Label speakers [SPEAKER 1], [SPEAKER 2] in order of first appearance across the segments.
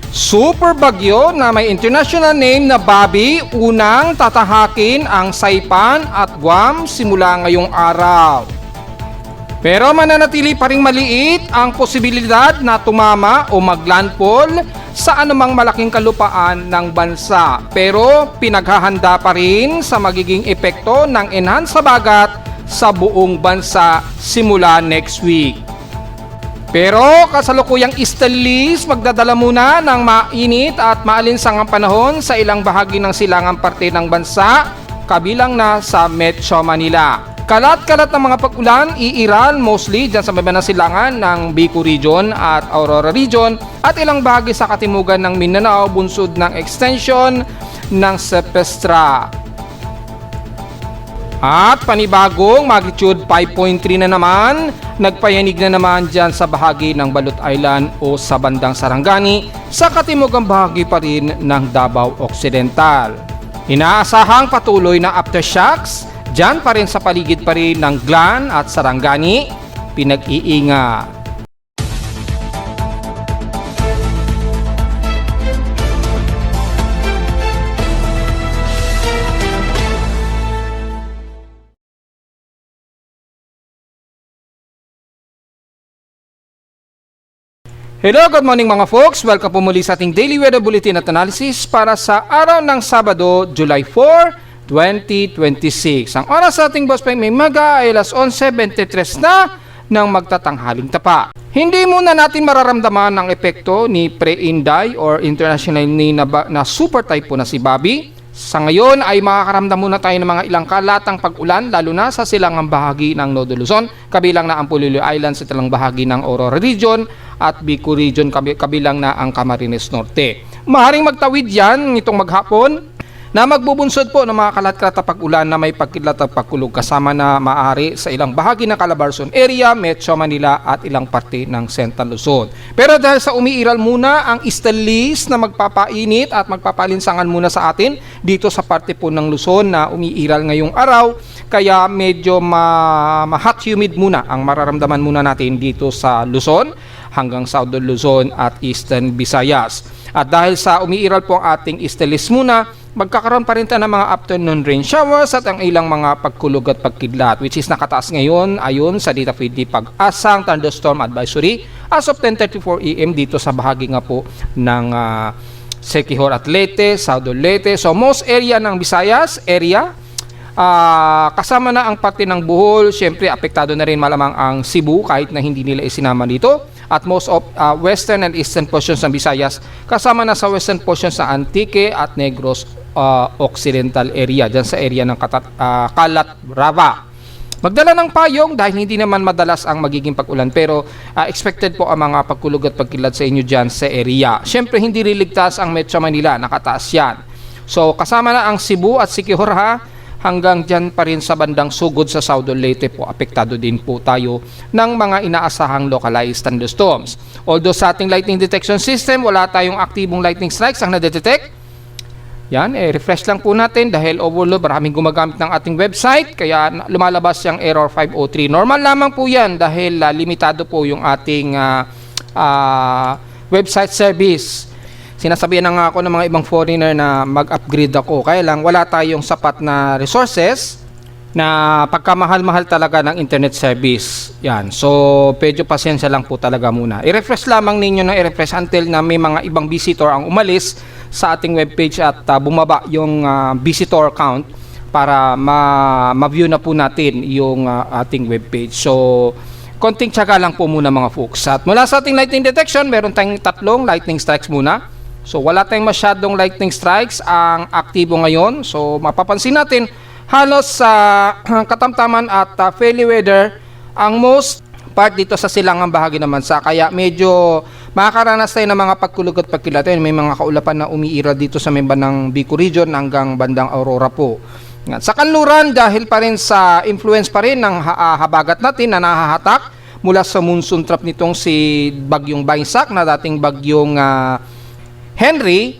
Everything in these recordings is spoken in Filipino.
[SPEAKER 1] Super bagyo na may international name na Bobby unang tatahakin ang Saipan at Guam simula ngayong araw. Pero mananatili pa ring maliit ang posibilidad na tumama o maglandfall sa anumang malaking kalupaan ng bansa. Pero pinaghahanda pa rin sa magiging epekto ng enhanced habagat sa buong bansa simula next week. Pero kasalukuyang easterlies magdadala muna ng mainit at maalinsangang panahon sa ilang bahagi ng silangang parte ng bansa, kabilang na sa Metro Manila. Kalat-kalat ng mga pag-ulan iiral mostly dyan sa baba ng silangan ng Bicol Region at Aurora Region at ilang bahagi sa katimugan ng Mindanao bunsod ng extension ng Sepestra. At panibagong magnitude 5.3 na naman, nagpayanig na naman dyan sa bahagi ng Balut Island o sa bandang Sarangani sa katimugang bahagi pa rin ng Davao Occidental. Inaasahang patuloy na aftershocks dyan pa rin sa paligid pa rin ng Glan at Sarangani, pinag-iingat. Hello, good morning mga folks. Welcome po muli sa ating Daily Weather Bulletin at Analysis para sa araw ng Sabado, July 4, 2026. Ang oras sa ating boss may maga ay alas 11:23 na ng magtatanghaling tapa. Hindi muna natin mararamdaman ang epekto ni Pre-Inday or international na super typhoon na si Bobby. Sa ngayon ay makakaramdam muna tayo ng mga ilang kalatang pag-ulan lalo na sa silangang bahagi ng Nodo Luzon, kabilang na ang Pulilo Island sa talang bahagi ng Aurora Region at Bicol Region, kabilang na ang Camarines Norte. Maaaring magtawid yan nitong maghapon na magbubunsod po ng mga kalat-kalat na pag-ulan na may pagkilat at pagkulog kasama na maaari sa ilang bahagi ng Calabarzon area, Metro Manila at ilang parte ng Central Luzon. Pero dahil sa umiiral muna ang easterlies na magpapainit at magpapalinsangan muna sa atin dito sa parte po ng Luzon na umiiral ngayong araw, kaya medyo ma-hot humid muna ang mararamdaman muna natin dito sa Luzon hanggang Southern Luzon at Eastern Visayas. At dahil sa umiiral po ang ating easterlies muna, magkakaroon pa rin tayo ng mga afternoon rain showers at ang ilang mga pagkulog at pagkidlat, which is nakataas ngayon ayon sa Data Feed Pag-asang Thunderstorm Advisory as of 10:34 AM dito sa bahagi nga po ng Siquijor at Leyte, Southern Leyte. So most area ng Visayas area, kasama na ang parte ng Bohol, syempre apektado na rin malamang ang Cebu kahit na hindi nila isinama dito. At most of western and eastern portions ng Visayas, kasama na sa western portions sa Antique at Negros Occidental area, dyan sa area ng Kalat Brava. Magdala ng payong dahil hindi naman madalas ang magiging pag-ulan, pero expected po ang mga pagkulog at pagkilad sa inyo dyan sa area. Siyempre hindi liligtas ang Metro Manila, nakataas yan. So kasama na ang Cebu at Siquijor hanggang dyan pa rin sa bandang sugod sa Southern Leyte po, apektado din po tayo ng mga inaasahang localized thunderstorms. Although sa ating lightning detection system, wala tayong aktibong lightning strikes ang nadetect. Yan, refresh lang po natin dahil overload, maraming gumagamit ng ating website, kaya lumalabas yung error 503. Normal lamang po yan dahil limitado po yung ating website service. Sinasabihan na nga ako ng mga ibang foreigner na mag-upgrade ako. Kaya lang wala tayong sapat na resources na pagkamahal-mahal talaga ng internet service. Yan. So, medyo pasensya lang po talaga muna. I-refresh lamang ninyo na i-refresh until na may mga ibang visitor ang umalis sa ating webpage at bumaba yung visitor count para ma-view na po natin yung ating webpage. So, konting tiyaga lang po muna mga folks. At mula sa ating lightning detection, meron tayong 3 lightning strikes muna. So wala tayong masyadong lightning strikes ang aktibo ngayon. So mapapansin natin halos sa katamtaman at fairly weather ang most part dito sa silangang bahagi ng bansa. Kaya medyo makakaranas tayo ng mga pagkulog at pagkilat. May mga kaulapan na umiiral dito sa memba ng Bicol Region hanggang bandang Aurora po. Sa kanluran, dahil pa rin sa influence pa rin ng habagat natin na nahahatak mula sa monsoon trap nitong si Bagyong Baisak na dating Bagyong Henry,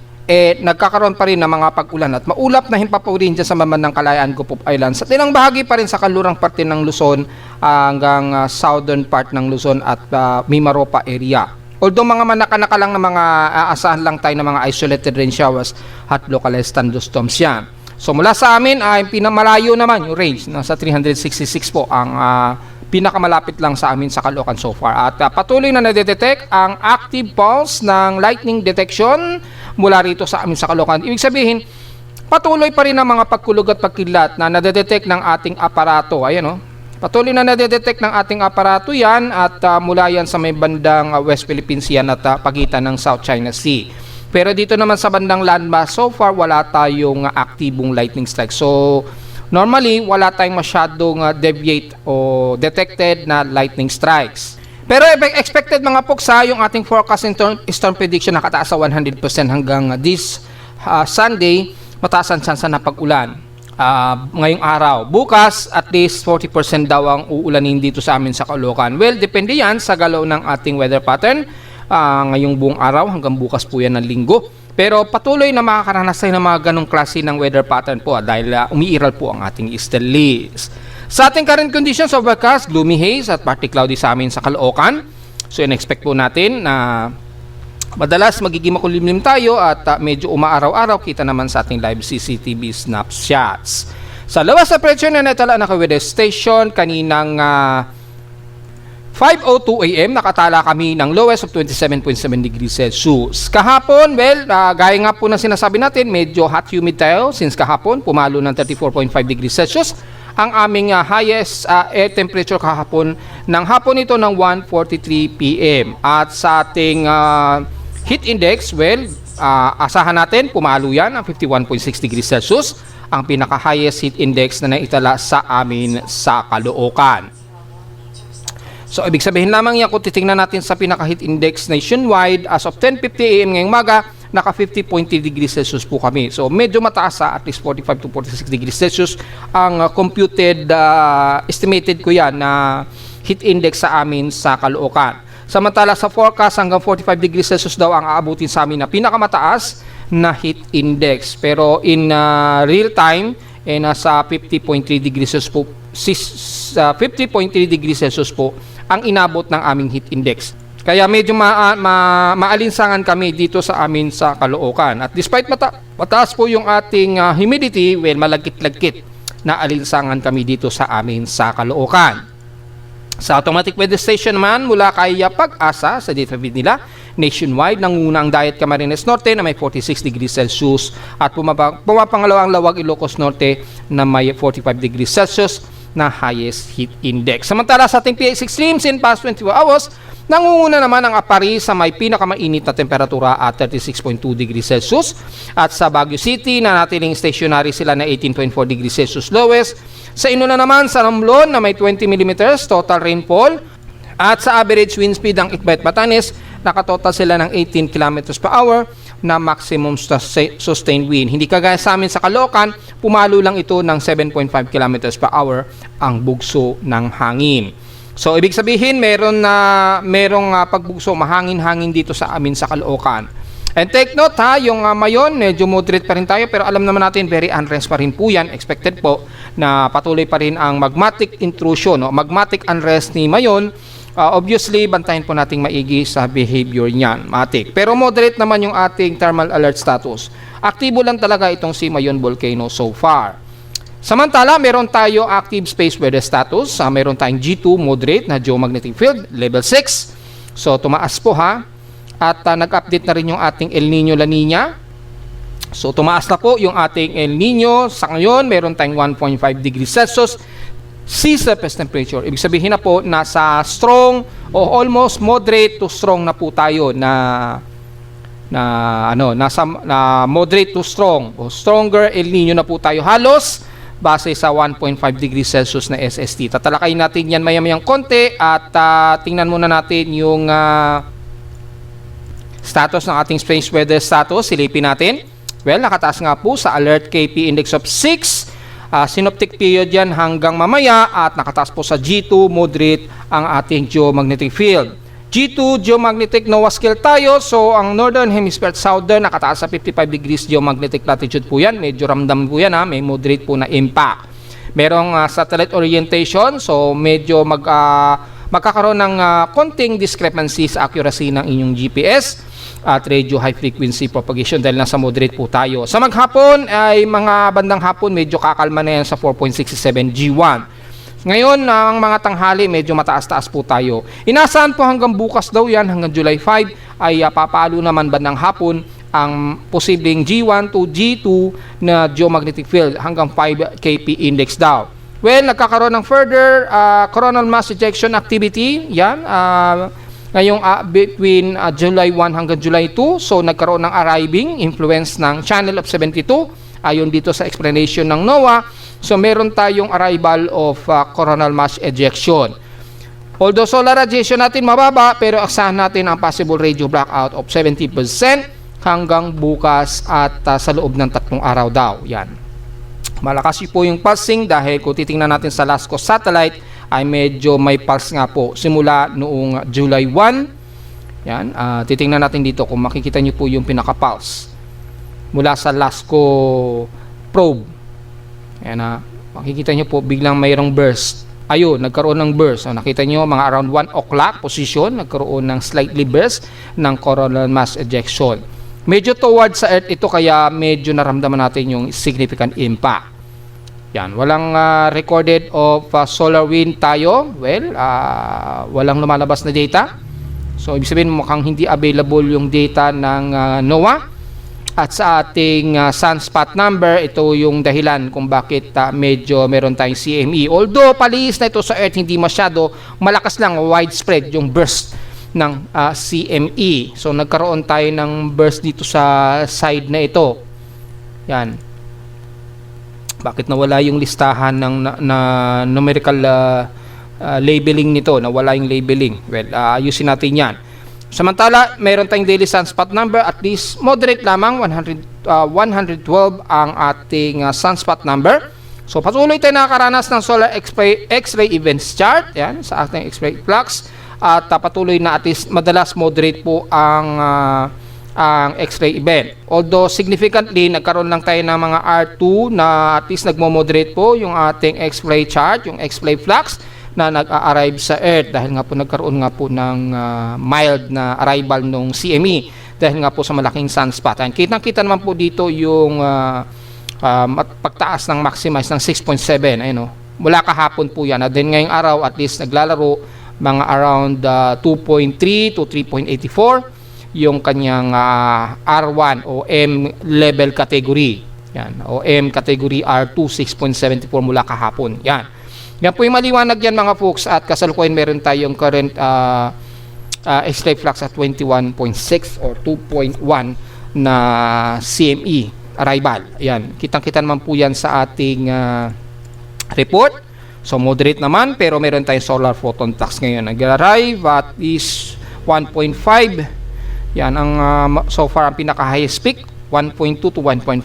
[SPEAKER 1] nagkakaroon pa rin ng mga pag-ulan at maulap na himpapaw rin dyan sa mamandang Kalayaan, Gupup Islands. At ilang bahagi pa rin sa kalurang parte ng Luzon hanggang southern part ng Luzon at Mimaropa area. Although mga manaka-naka lang na mga aasahan lang tayo ng mga isolated rain showers at localized thunderstorms yan. So mula sa amin ay pinamalayo naman yung range. Nasa 366 po ang pinakamalapit lang sa amin sa Caloocan so far. At patuloy na nadedetect ang active pulse ng lightning detection mula rito sa amin sa Caloocan. Ibig sabihin, patuloy pa rin ang mga pagkulog at pagkidlat na nadedetect ng ating aparato. Ayan o. Patuloy na nadedetect ng ating aparato yan at mula yan sa may bandang West Philippines yan at pagitan ng South China Sea. Pero dito naman sa bandang landmass, so far wala tayong aktibong lightning strike. So normally wala tayong masyadong deviate o detected na lightning strikes. Pero expected mga puksa, yung ating forecast storm prediction nakataas sa 100% hanggang this Sunday, mataas ang chance na pag-ulan. Ngayong araw. Bukas, at least 40% daw ang uulanin dito sa amin sa Caloocan. Well, depende yan sa galaw ng ating weather pattern. Ngayong buong araw, hanggang bukas po yan ng linggo. Pero patuloy na makakaranas tayo ng mga ganong klase ng weather pattern po dahil umiiral po ang ating easterlies. Sa ating current conditions, overcast, gloomy haze at partly cloudy sa amin sa Caloocan. So, in-expect po natin na madalas magiging makulimlim tayo at medyo umaaraw-araw. Kita naman sa ating live CCTV snapshots. Sa lowest temperature na natala na weather station kaninang 5:02 AM nakatala kami ng lowest of 27.7 degrees Celsius. Kahapon, well, gaya nga po na sinasabi natin, medyo hot humid tayo since kahapon, pumalo ng 34.5 degrees Celsius. Ang aming highest air temperature kahapon ng hapon ito ng 1:43 PM. At sa ating heat index, well, asahan natin, pumalo yan ang 51.6 degrees Celsius, ang pinaka-highest heat index na naitala sa amin sa Caloocan. So, ibig sabihin lamang yan, kung titingnan natin sa pinaka-heat index nationwide, as of 10:50 AM ngayong maga, naka 50.3 degrees Celsius po kami. So, medyo mataas at least 45 to 46 degrees Celsius ang computed, estimated ko yan na heat index sa amin sa Caloocan. Samantala sa forecast, hanggang 45 degrees Celsius daw ang aabutin sa amin na pinakamataas na heat index. Pero in real time, nasa 50.3 degrees Celsius po, 50.3 degrees Celsius po ang inabot ng aming heat index. Kaya medyo maalinsangan kami dito sa amin sa Caloocan. At despite mataas po yung ating humidity, well, malagkit-lagkit na alinsangan kami dito sa amin sa Caloocan. Sa automatic weather station naman, mula kay Pag-asa sa data feed nila, nationwide, nanguna ang Dayat Camarines Norte na may 46 degrees Celsius at pumapangalawa ang Lawag Ilocos Norte na may 45 degrees Celsius na highest heat index. Samantala sa ating PX Extremes in past 24 hours, nangunguna naman ang Apari sa may pinakamainit na temperatura at 36.2 degrees Celsius. At sa Baguio City, na natiling stationary sila na 18.4 degrees Celsius lowest. Sa Inuna naman, sa Romblon na may 20 mm total rainfall. At sa average wind speed ng Itbayat Batanes, nakatotal sila ng 18 km per hour na maximum sustained wind. Hindi kagaya sa amin sa Caloocan, pumalo lang ito ng 7.5 km per hour ang bugso ng hangin. So, ibig sabihin, merong pagbugso, mahangin-hangin dito sa amin sa Caloocan. And take note ha, yung mayon, medyo moderate pa rin tayo, pero alam naman natin, very unrest pa rin po yan. Expected po na patuloy pa rin ang magmatic intrusion, no? Magmatic unrest ni mayon. Obviously, bantayan po nating maigi sa behavior niyan, matic. Pero moderate naman yung ating thermal alert status. Aktibo lang talaga itong si Mayon Volcano so far. Samantala, meron tayo active space weather status. Meron tayong G2 moderate na geomagnetic field, level 6. So, tumaas po ha. At nag-update na rin yung ating El Nino La Nina. So, tumaas na po yung ating El Nino. Sa ngayon, meron tayong 1.5 degrees Celsius sea surface temperature. Ibig sabihin na po, nasa strong o almost moderate to strong na po tayo nasa moderate to strong o stronger El Nino na po tayo. Halos base sa 1.5 degrees Celsius na SST. Tatalakayin natin yan maya-mayang konti at tingnan muna natin yung status ng ating space weather status. Silipin natin. Well, nakataas nga po sa alert KP index of 6. Synoptic period yan hanggang mamaya at nakataas po sa G2 moderate ang ating geomagnetic field. G2 geomagnetic NOAA scale tayo. So, ang northern hemisphere at southern nakataas sa 55 degrees geomagnetic latitude po yan. Medyo ramdam po yan ha. May moderate po na impact. Merong satellite orientation. So, medyo magkakaroon ng konting discrepancy sa accuracy ng inyong GPS at radio high frequency propagation dahil nasa moderate po tayo. Sa maghapon ay mga bandang hapon medyo kakalma na yan sa 4.67 G1. Ngayon, ang mga tanghali medyo mataas-taas po tayo. Inasahan po hanggang bukas daw yan, hanggang July 5 ay papalo naman bandang hapon ang posibleng G1 to G2 na geomagnetic field hanggang 5 kp index daw. Well, nagkakaroon ng further coronal mass ejection activity yan ngayong between July 1 hanggang July 2. So nagkaroon ng arriving influence ng channel of 72 ayon dito sa explanation ng NOAA. So meron tayong arrival of coronal mass ejection. Although solar radiation natin mababa, pero asahan natin ang possible radio blackout of 70% hanggang bukas at sa loob ng 3 araw daw. Yan. Malakas po yung pulsing dahil kung titingnan natin sa LASCO satellite ay medyo may pulse nga po simula noong July 1. Yan. Titingnan natin dito kung makikita nyo po yung pinaka-pulse mula sa LASCO probe. Yan, makikita nyo po biglang mayroong burst. Ayun, nagkaroon ng burst. So, nakita nyo mga around 1 o'clock position, nagkaroon ng slightly burst ng coronal mass ejection. Medyo towards sa Earth ito kaya medyo naramdaman natin yung significant impact. Yan, walang recorded of solar wind tayo. Well, walang lumalabas na data. So, ibig sabihin mukhang hindi available yung data ng NOAA. At sa ating sunspot number, ito yung dahilan kung bakit medyo meron tayong CME. Although palihis na ito sa Earth, hindi masyado, malakas lang, widespread yung burst ng CME. So nagkaroon tayo ng burst dito sa side na ito. Yan. Bakit nawala yung listahan ng numerical labeling nito? Nawala yung labeling. Well, ayusin natin yan. Samantala, meron tayong daily sunspot number, at least moderate lamang, 112 ang ating sunspot number. So patuloy tayo nakakaranas ng solar X-ray events chart, yan, sa ating X-ray flux. At patuloy na at least madalas moderate po ang X-ray event. Although significantly nagkaroon lang tayo ng mga R2 na at least nagmo-moderate po yung ating X-ray chart, yung X-ray flux na nag-arrive sa Earth dahil nga po nagkaroon nga po ng mild na arrival ng CME dahil nga po sa malaking sunspot. And kitang-kita naman po dito yung pagtaas ng maximize ng 6.7, ayun, mula kahapon po yan. At then ngayong araw at least naglalaro mga around 2.3 to 3.84 yung kanyang R1 o M level category. Yan, o M category R2 6.74 mula kahapon. Yan. Yan po yung maliwanag yan mga folks, at kasalukuyan meron tayong current X-ray flux at 21.6 or 2.1 na CME arrival. Yan, kitang-kita naman po yan sa ating report. So moderate naman, pero meron tayong solar photon flux ngayon. Nag-arrive at is 1.5. Yan ang so far ang pinaka highest peak, 1.2 to 1.5.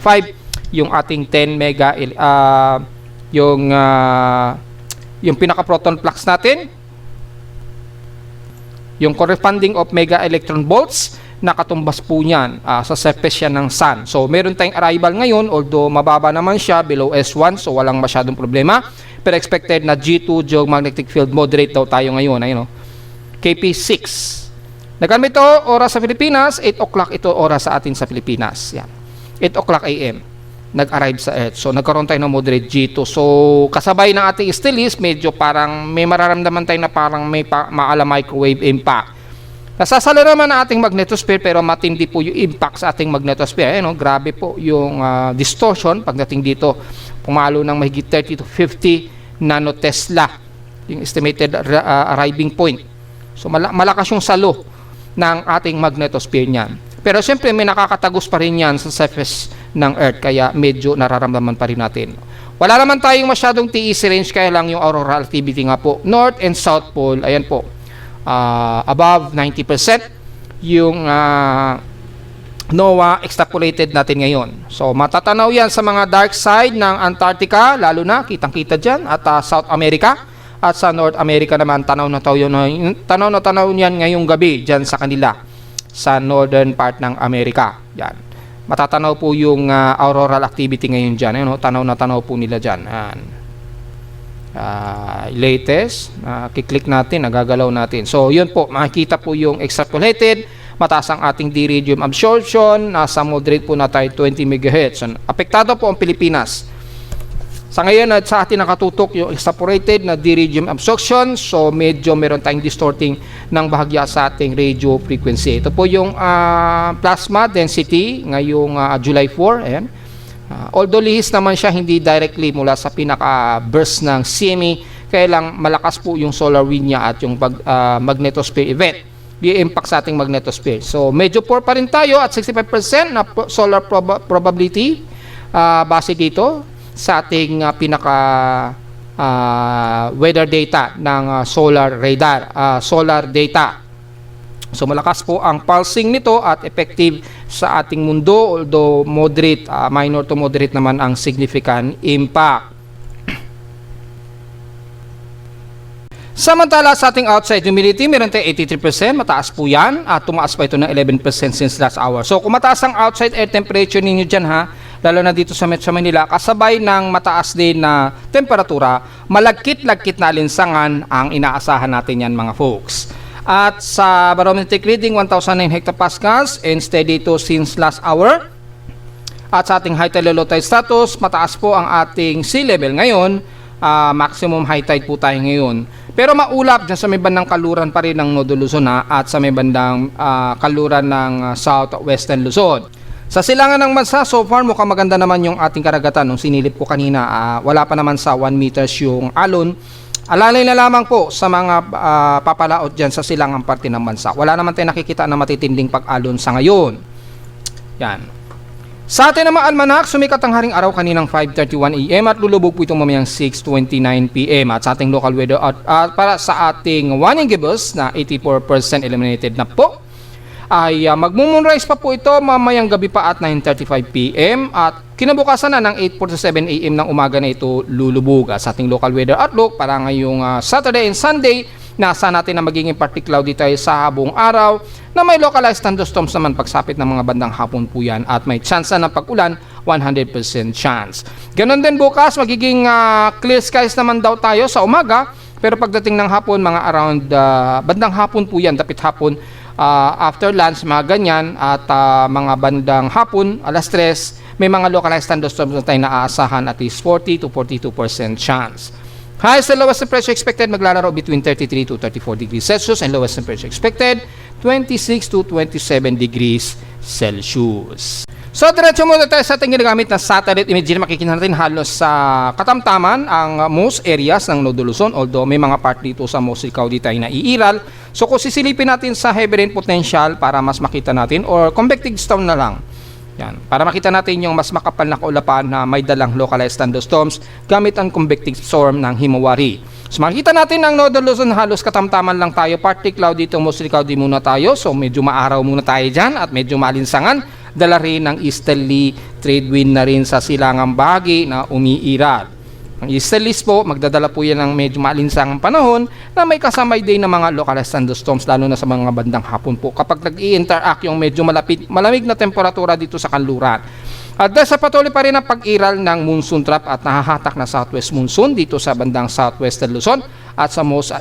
[SPEAKER 1] Yung ating 10 mega yung pinaka proton flux natin, yung corresponding of mega electron volts, nakatumbas po niyan sa surface yan ng sun. So meron tayong arrival ngayon, although mababa naman siya, below S1, so walang masyadong problema. Pero expected na G2 geomagnetic field moderate daw tayo ngayon, ayun, KP6. Nagamit ito oras sa Pilipinas, 8 o'clock ito oras sa atin sa Pilipinas. Yan. 8 o'clock AM nag-arrive sa Earth. So nagkaroon tayo ng moderate G2. So kasabay ng ating stellies, medyo parang may mararamdaman tayo na parang may maala microwave impact. Nasasalo naman ang ating magnetosphere, pero matindi po yung impact sa ating magnetosphere. Grabe po yung distortion pagdating dito. Pumalo ng mahigit 30 to 50 nanotesla yung estimated arriving point. So malakas yung salo ng ating magnetosphere niyan. Pero siyempre may nakakatagos pa rin yan sa surface ng Earth, kaya medyo nararamdaman pa rin natin. Wala naman tayong masyadong TEC range, kaya lang yung auroral activity nga po, North and South Pole, ayan po, above 90% yung NOAA extrapolated natin ngayon. So matatanaw yan sa mga dark side ng Antarctica, lalo na kitang-kita dyan, at South America. At sa North America naman, tanaw na tanaw yan ngayong gabi dyan sa kanila, sa northern part ng Amerika. Yan. Matatanaw po yung auroral activity ngayon dyan. Tanaw na tanaw po nila dyan. Yan. latest, kiklik natin, nagagalaw natin. So yun po, makikita po yung extrapolated, mataas ang ating D-radium absorption, nasa moderate po na tayo 20 MHz. So, apektado po ang Pilipinas. Sa ngayon, sa atin nakatutok yung extrapolated na D-radium absorption, so medyo meron tayong distorting ng bahagya sa ating radio frequency. Ito po yung plasma density ngayong July 4. Ayan. Although lihis naman siya, hindi directly mula sa pinaka-burst ng CME, kaya lang malakas po yung solar wind niya at yung magnetosphere event, i-impact sa ating magnetosphere. So medyo poor pa rin tayo at 65% na solar probability base dito sa ating pinaka weather data ng solar radar, solar data. So malakas po ang pulsing nito at effective sa ating mundo, although moderate, minor to moderate naman ang significant impact. Samantala sa ating outside humidity, meron tayong 83%, mataas po yan, at tumaas pa ito ng 11% since last hour. So kung mataas ang outside air temperature ninyo dyan lalo na dito sa Metro Manila, kasabay ng mataas din na temperatura, malagkit-lagkit na alinsangan ang inaasahan natin yan mga folks. At sa barometric reading, 1,009 hectopascals and steady ito since last hour. At sa ating high tide low tide status, mataas po ang ating sea level ngayon, maximum high tide po tayo ngayon. Pero maulap dyan sa may bandang kaluran pa rin ng Nodo Luzon at sa may bandang kaluran ng southwestern Luzon. Sa silangan ng bansa, so far mukhang maganda naman yung ating karagatan. Nung sinilip ko kanina, wala pa naman sa 1 meters yung alon. Alalay na lamang po sa mga papalaot dyan sa silangang parte ng bansa. Wala naman tayo nakikita na matitinding pag-alon sa ngayon. Yan. Sa atin naman almanak, sumikat ang haring araw kaninang 5:31 AM at lulubog po itong mamayang 6:29 PM. At sa ating local weather para sa ating warning gibbous na 84% eliminated na po, ay magmumoonrise pa po ito mamayang gabi pa at 9:35 PM at kinabukasan na ng 8:47 AM ng umaga na ito lulubog. At sa ating local weather outlook para ngayong Saturday and Sunday, nasa natin na magiging partly cloudy tayo sa buong araw na may localized thunderstorms naman pagsapit ng mga bandang hapon po yan at may chance na ng pag-ulan, 100% chance. Ganon din bukas, magiging clear skies naman daw tayo sa umaga, pero pagdating ng hapon, mga around bandang hapon po yan, dapit hapon, after lunch, mga ganyan, at mga bandang hapon, alas 3, may mga localized thunderstorms na tayo naaasahan at least 40 to 42% chance. Highest and lowest temperature expected maglalaro between 33 to 34 degrees Celsius and lowest temperature expected 26 to 27 degrees Celsius. So diretso muna tayo sa ating ginagamit na satellite imagery. Makikita natin halos sa katamtaman ang most areas ng Nodo Luzon, although may mga part dito sa most Cloudy tayo na iiral. So kung sisilipin natin sa heavy rain potential para mas makita natin, or convective storm na lang, yan, para makita natin yung mas makapal na kaulapan na may dalang localized thunderstorms gamit ang convective storm ng Himawari. So makikita natin ang Nodo Luzon halos katamtaman lang tayo, partly cloudy to mostly cloudy muna tayo. So medyo maaraw muna tayo dyan at medyo maalinsangan. Dala rin ng easterly trade wind na rin sa silangang bahagi na umiiral. Ang easterlies po, magdadala po yan ng medyo maalinsangang panahon na may kasamay din ng mga localized thunderstorms lalo na sa mga bandang hapon po kapag nag-i-interact yung medyo malamig na temperatura dito sa kanluran. At dahil sa patuloy pa rin ang pag-iral ng monsoon trap at nahahatak na southwest monsoon dito sa bandang southwestern Luzon at sa most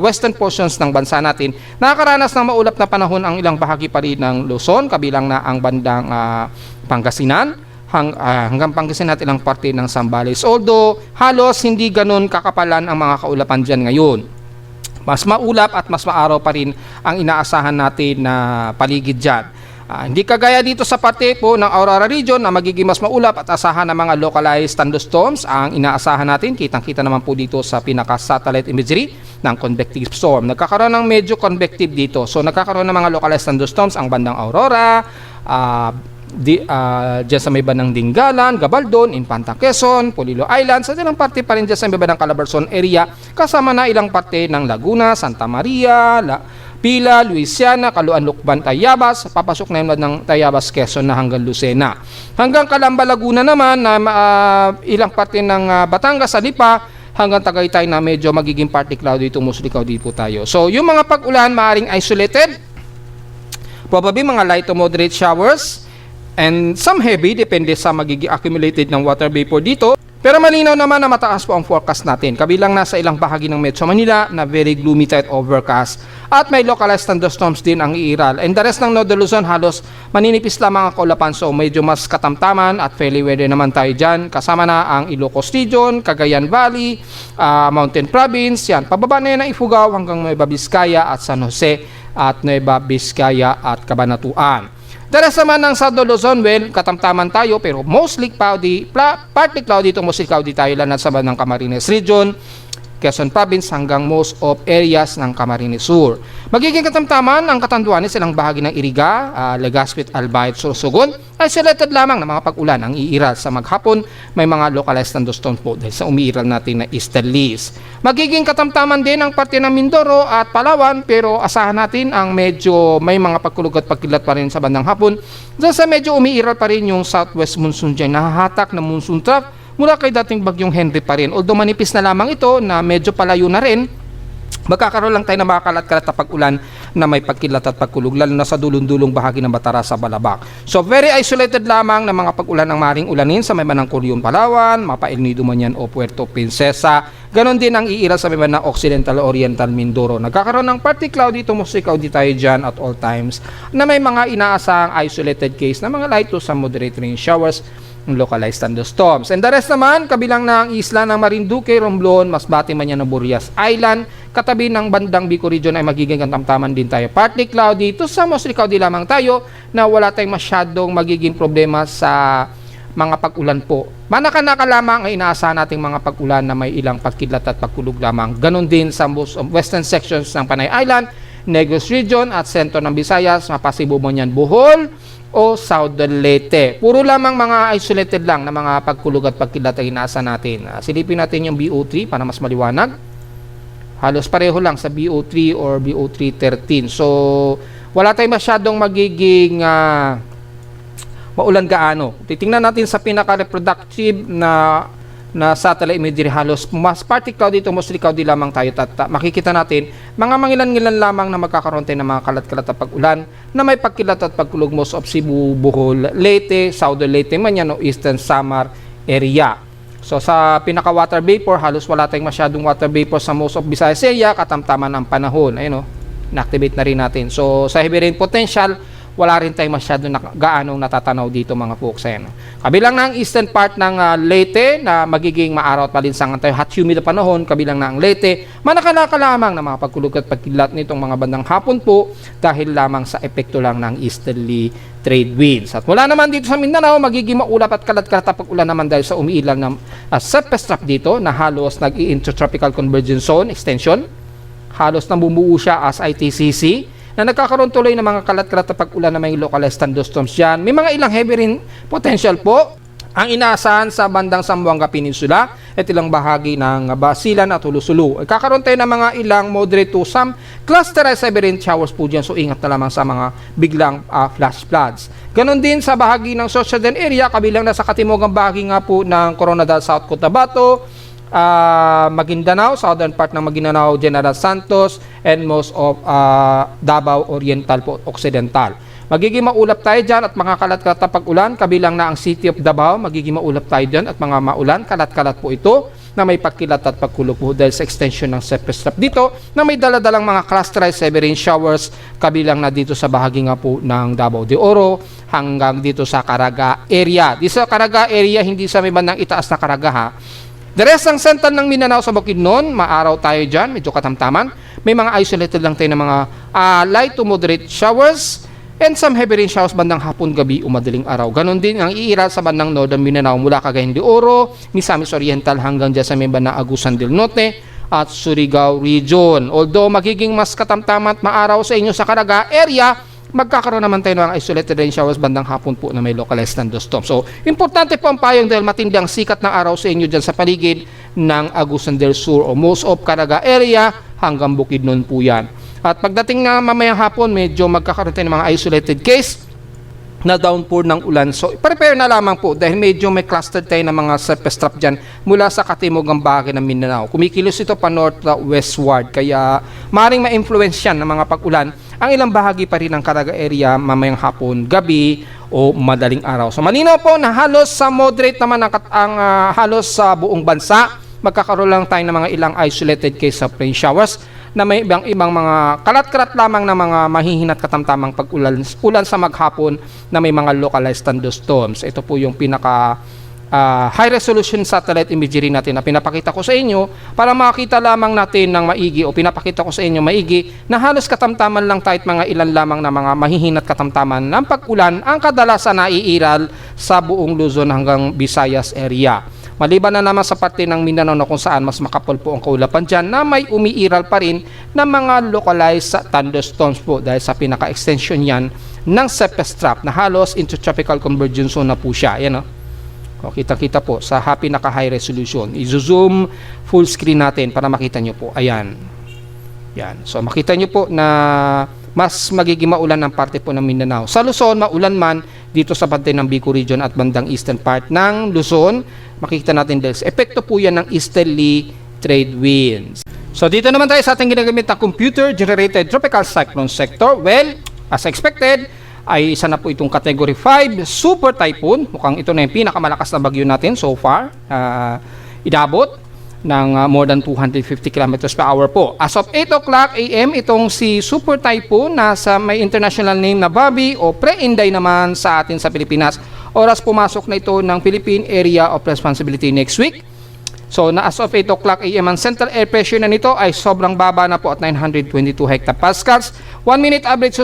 [SPEAKER 1] western portions ng bansa natin, nakakaranas ng maulap na panahon ang ilang bahagi pa rin ng Luzon, kabilang na ang bandang Pangasinan, hanggang Pangasinan at ilang parte ng Zambales. Although halos hindi ganun kakapalan ang mga kaulapan dyan ngayon. Mas maulap at mas maaraw pa rin ang inaasahan natin na paligid dyan. Hindi kagaya dito sa parte po ng Aurora region na magiging mas maulap at asahan ng mga localized thunderstorms ang inaasahan natin. Kitang-kita naman po dito sa pinaka-satellite imagery ng convective storm. Nagkakaroon ng medyo convective dito. So nagkakaroon ng mga localized thunderstorms ang bandang Aurora, dyan sa may bandang Dingalan, Gabaldon, Infanta Quezon, Polillo Islands, at ilang parte pa rin dyan sa may bandang Calabarzon area, kasama na ilang parte ng Laguna, Santa Maria, Pila, Luisiana, Caluan, Lukban, Tayabas, papasok na yung ng Tayabas, Quezon na hanggang Lucena. Hanggang Calamba, Laguna naman, na ilang parte ng Batangas, Alipa, hanggang Tagaytay na medyo magiging partly cloudy to mostly cloudy po tayo. So, yung mga pag-ulan maaring isolated, probably mga light to moderate showers, and some heavy, depende sa magiging accumulated ng water vapor dito. Pero malinaw naman na mataas po ang forecast natin. Kabilang nasa ilang bahagi ng Metro Manila na very gloomy type overcast at may localized thunderstorms din ang iiral. And the rest ng Northern Luzon halos maninipis lamang ang kaulapan, so medyo mas katamtaman at fairly weather naman tayo dyan. Kasama na ang Ilocos Region, Cagayan Valley, Mountain Province, yan. Pababa na yan ng Ifugao hanggang Nueva Vizcaya at San Jose at Nueva Vizcaya at Cabanatuan. The rest naman ng Southern Luzon, well, katamtaman tayo pero mostly cloudy, partly cloudy to mostly cloudy tayo lang sa bandang Camarines Region, Quezon Province hanggang most of areas ng Camarines Sur. Magiging katamtaman ang Catanduanes, ilang bahagi ng Iriga, Legazpi, Albay at Sorsogon. Isolated lamang ng mga pag-ulan ang iiral sa maghapon. May mga localized thunderstorms po dahil sa umiiral natin na easterlies. Magiging katamtaman din ang parte ng Mindoro at Palawan pero asahan natin ang medyo may mga pagkulog at pagkilat pa rin sa bandang hapon. Dahil sa medyo umiiral pa rin yung southwest monsoon dyan, nahahatak na monsoon trough mula kay dating bagyong Henry pa rin. Although manipis na lamang ito na medyo palayo na rin, magkakaroon lang tayo ng mga kalat-kalat na pag-ulan na may pagkilat at pagkulog lalo na sa dulong-dulong bahagi ng Batara sa Balabac. So very isolated lamang ng mga pag-ulan ng maring ulanin sa may banang Colion, Palawan, Mapa El Nido man yan o Puerto Princesa. Ganon din ang iiral sa may banang Occidental Oriental Mindoro. Nagkakaroon ng partly cloudy to mostly cloudy tayo dyan at all times na may mga inaasahang isolated case na mga light to some moderate rain showers, localized thunderstorms. And the rest naman, kabilang na ang isla ng Marinduque, Romblon, Masbate, Manyano, Burias Island, katabi ng bandang Bico Region ay magiging katamtaman din tayo. Partly cloudy to sa mostly cloudy lamang tayo na wala tayong masyadong magiging problema sa mga pag-ulan po. Manaka-naka lamang ay inaasahan nating mga pag-ulan na may ilang pagkidlat at pagkulog lamang. Ganon din sa most western sections ng Panay Island, Negros Region at sentro ng Visayas, Mapasibo, Monyan, Bohol, o Southern Leyte. Puro lamang mga isolated lang na mga pagkulog at pagkilat ay inaasa natin. Silipin natin yung BO3 para mas maliwanag. Halos pareho lang sa BO3 or BO313. So, wala tayong masyadong magiging maulan gaano. Titingnan natin sa pinaka-reproductive na satellite imagery, halos mas partly cloudy to mostly cloudy lamang tayo at makikita natin mga mangilan-ngilan lamang na magkakaroon tayo ng mga kalat-kalat at pag-ulan na may pagkilat at pagkulog most of Cebu, Bohol, Leyte, Southern Leyte, Manyano, Eastern Samar area. So sa pinaka-water vapor, halos wala tayong masyadong water vapor sa most of Visayas area, katamtaman ng panahon. Ayun o, na-activate na rin natin. So sa heavy rain potential, wala rin tayong masyado gaanong natatanaw dito mga folks. Kabilang na ang eastern part ng Leyte na magiging maaraw at malinsangan tayo, hot humid na panahon. Kabilang na ang Leyte, manakalaka lamang na mga pagkulog at pagkilat nitong mga bandang hapon po dahil lamang sa epekto lang ng easterly trade winds. At wala naman dito sa Mindanao, magiging maulap at kalat-kalat na pag-ulan naman dahil sa umiilan ng surface trough dito na halos nag-i-intertropical convergence zone extension. Halos namumuo siya as ITCC na nagkakaroon tuloy ng mga kalat-kalat na pag-ulan na may localized thunderstorms dyan. May mga ilang heavy rain potential po ang inaasahan sa bandang Zamboanga Peninsula at ilang bahagi ng Basilan at Hulusulu. Kakaroon tayo ng mga ilang moderate to some clusterized heavy rain showers po dyan, so ingat na lamang sa mga biglang flash floods. Ganon din sa bahagi ng southern area, kabilang na sa katimugang bahagi nga po ng Coronadal, South Cotabato, Maguindanao, southern part ng Maguindanao, General Santos, and most of Davao Oriental po, Occidental. Magiging maulap tayo dyan at mga kalat-kalat na pag-ulan, kabilang na ang City of Davao, magiging maulap tayo dyan at mga maulan, kalat-kalat po ito na may pagkilat at pagkulog po dahil sa extension ng surface trough dito na may daladalang mga clusterized heavy rain showers, kabilang na dito sa bahagi nga po ng Davao de Oro hanggang dito sa Caraga area. Dito sa Caraga area, hindi sa may bandang itaas na Caraga ha. The rest ng sentral ng Mindanao sa Bukidnon, maaraw tayo dyan, medyo katamtaman. May mga isolated lang tayo ng mga light to moderate showers and some heavy rain showers bandang hapon, gabi o madaling araw. Ganon din ang iiral sa bandang Northern Mindanao mula Cagayan de Oro, Misamis Oriental hanggang dyan sa may bandang Agusan del Norte at Surigao Region. Although magiging mas katamtaman at maaraw sa inyo sa Caraga area, magkakaroon naman tayo ng isolated rain showers bandang hapon po na may localized thunderstorm. So, importante po ang payong dahil matindi ang sikat ng araw sa inyo dyan sa paligid ng Agusan del Sur o most of Caraga area hanggang Bukidnon po yan. At pagdating na mamayang hapon, medyo magkakaroon tayo ng mga isolated case na downpour ng ulan. So, prepare na lamang po dahil medyo may clustered tayo ng mga surface trough dyan mula sa katimugang bahagi ng Mindanao. Kumikilos ito pa north westward, kaya maaaring ma-influence yan ng mga pag-ulan ang ilang bahagi pa rin ng Caraga area mamayang hapon, gabi o madaling araw. So malinaw po na halos sa moderate naman ang halos sa buong bansa. Magkakaroon lang tayo ng mga ilang isolated case of rain showers na may ibang mga kalat-kalat lamang na mga mahihinat katamtamang pag-ulan sa maghapon na may mga localized thunderstorms. Ito po yung pinaka high resolution satellite imagery natin na pinapakita ko sa inyo para makita lamang natin ng maigi o pinapakita ko sa inyo maigi na halos katamtaman lang tayo mga ilan lamang na mga mahihinat katamtaman ng pag-ulan ang kadalasan naiiral sa buong Luzon hanggang Visayas area. Maliban na naman sa parte ng Mindanao na kung saan mas makapal po ang kaulapan dyan na may umiiral pa rin na mga localized thunderstorms po dahil sa pinaka-extension yan ng Cephes Trap na halos intertropical convergence zone na po siya. Yan o. O, kita-kita po sa pinaka-high resolution. I-zoom full screen natin para makita nyo po. Ayan. Yan. So makita nyo po na mas magiging maulan ang parte po ng Mindanao. Sa Luzon, maulan man dito sa bantay ng Bicol region at bandang eastern part ng Luzon. Makikita natin dahil epekto po yan ng easterly trade winds. So dito naman tayo sa ating ginagamit na computer-generated tropical cyclone sector. Well, as expected, ay isa na po itong category 5 super typhoon. Mukhang ito na yung pinakamalakas na bagyo natin so far. Idabot ng more than 250 kilometers per hour po. As of 8 o'clock AM, itong si super typhoon na sa may international name na Bobby o Pre-Inday naman sa atin sa Pilipinas. Oras pumasok na ito ng Philippine Area of Responsibility next week. So na as of 8 o'clock AM, ang central air pressure na nito ay sobrang baba na po at 922 hectopascals. 1 minute average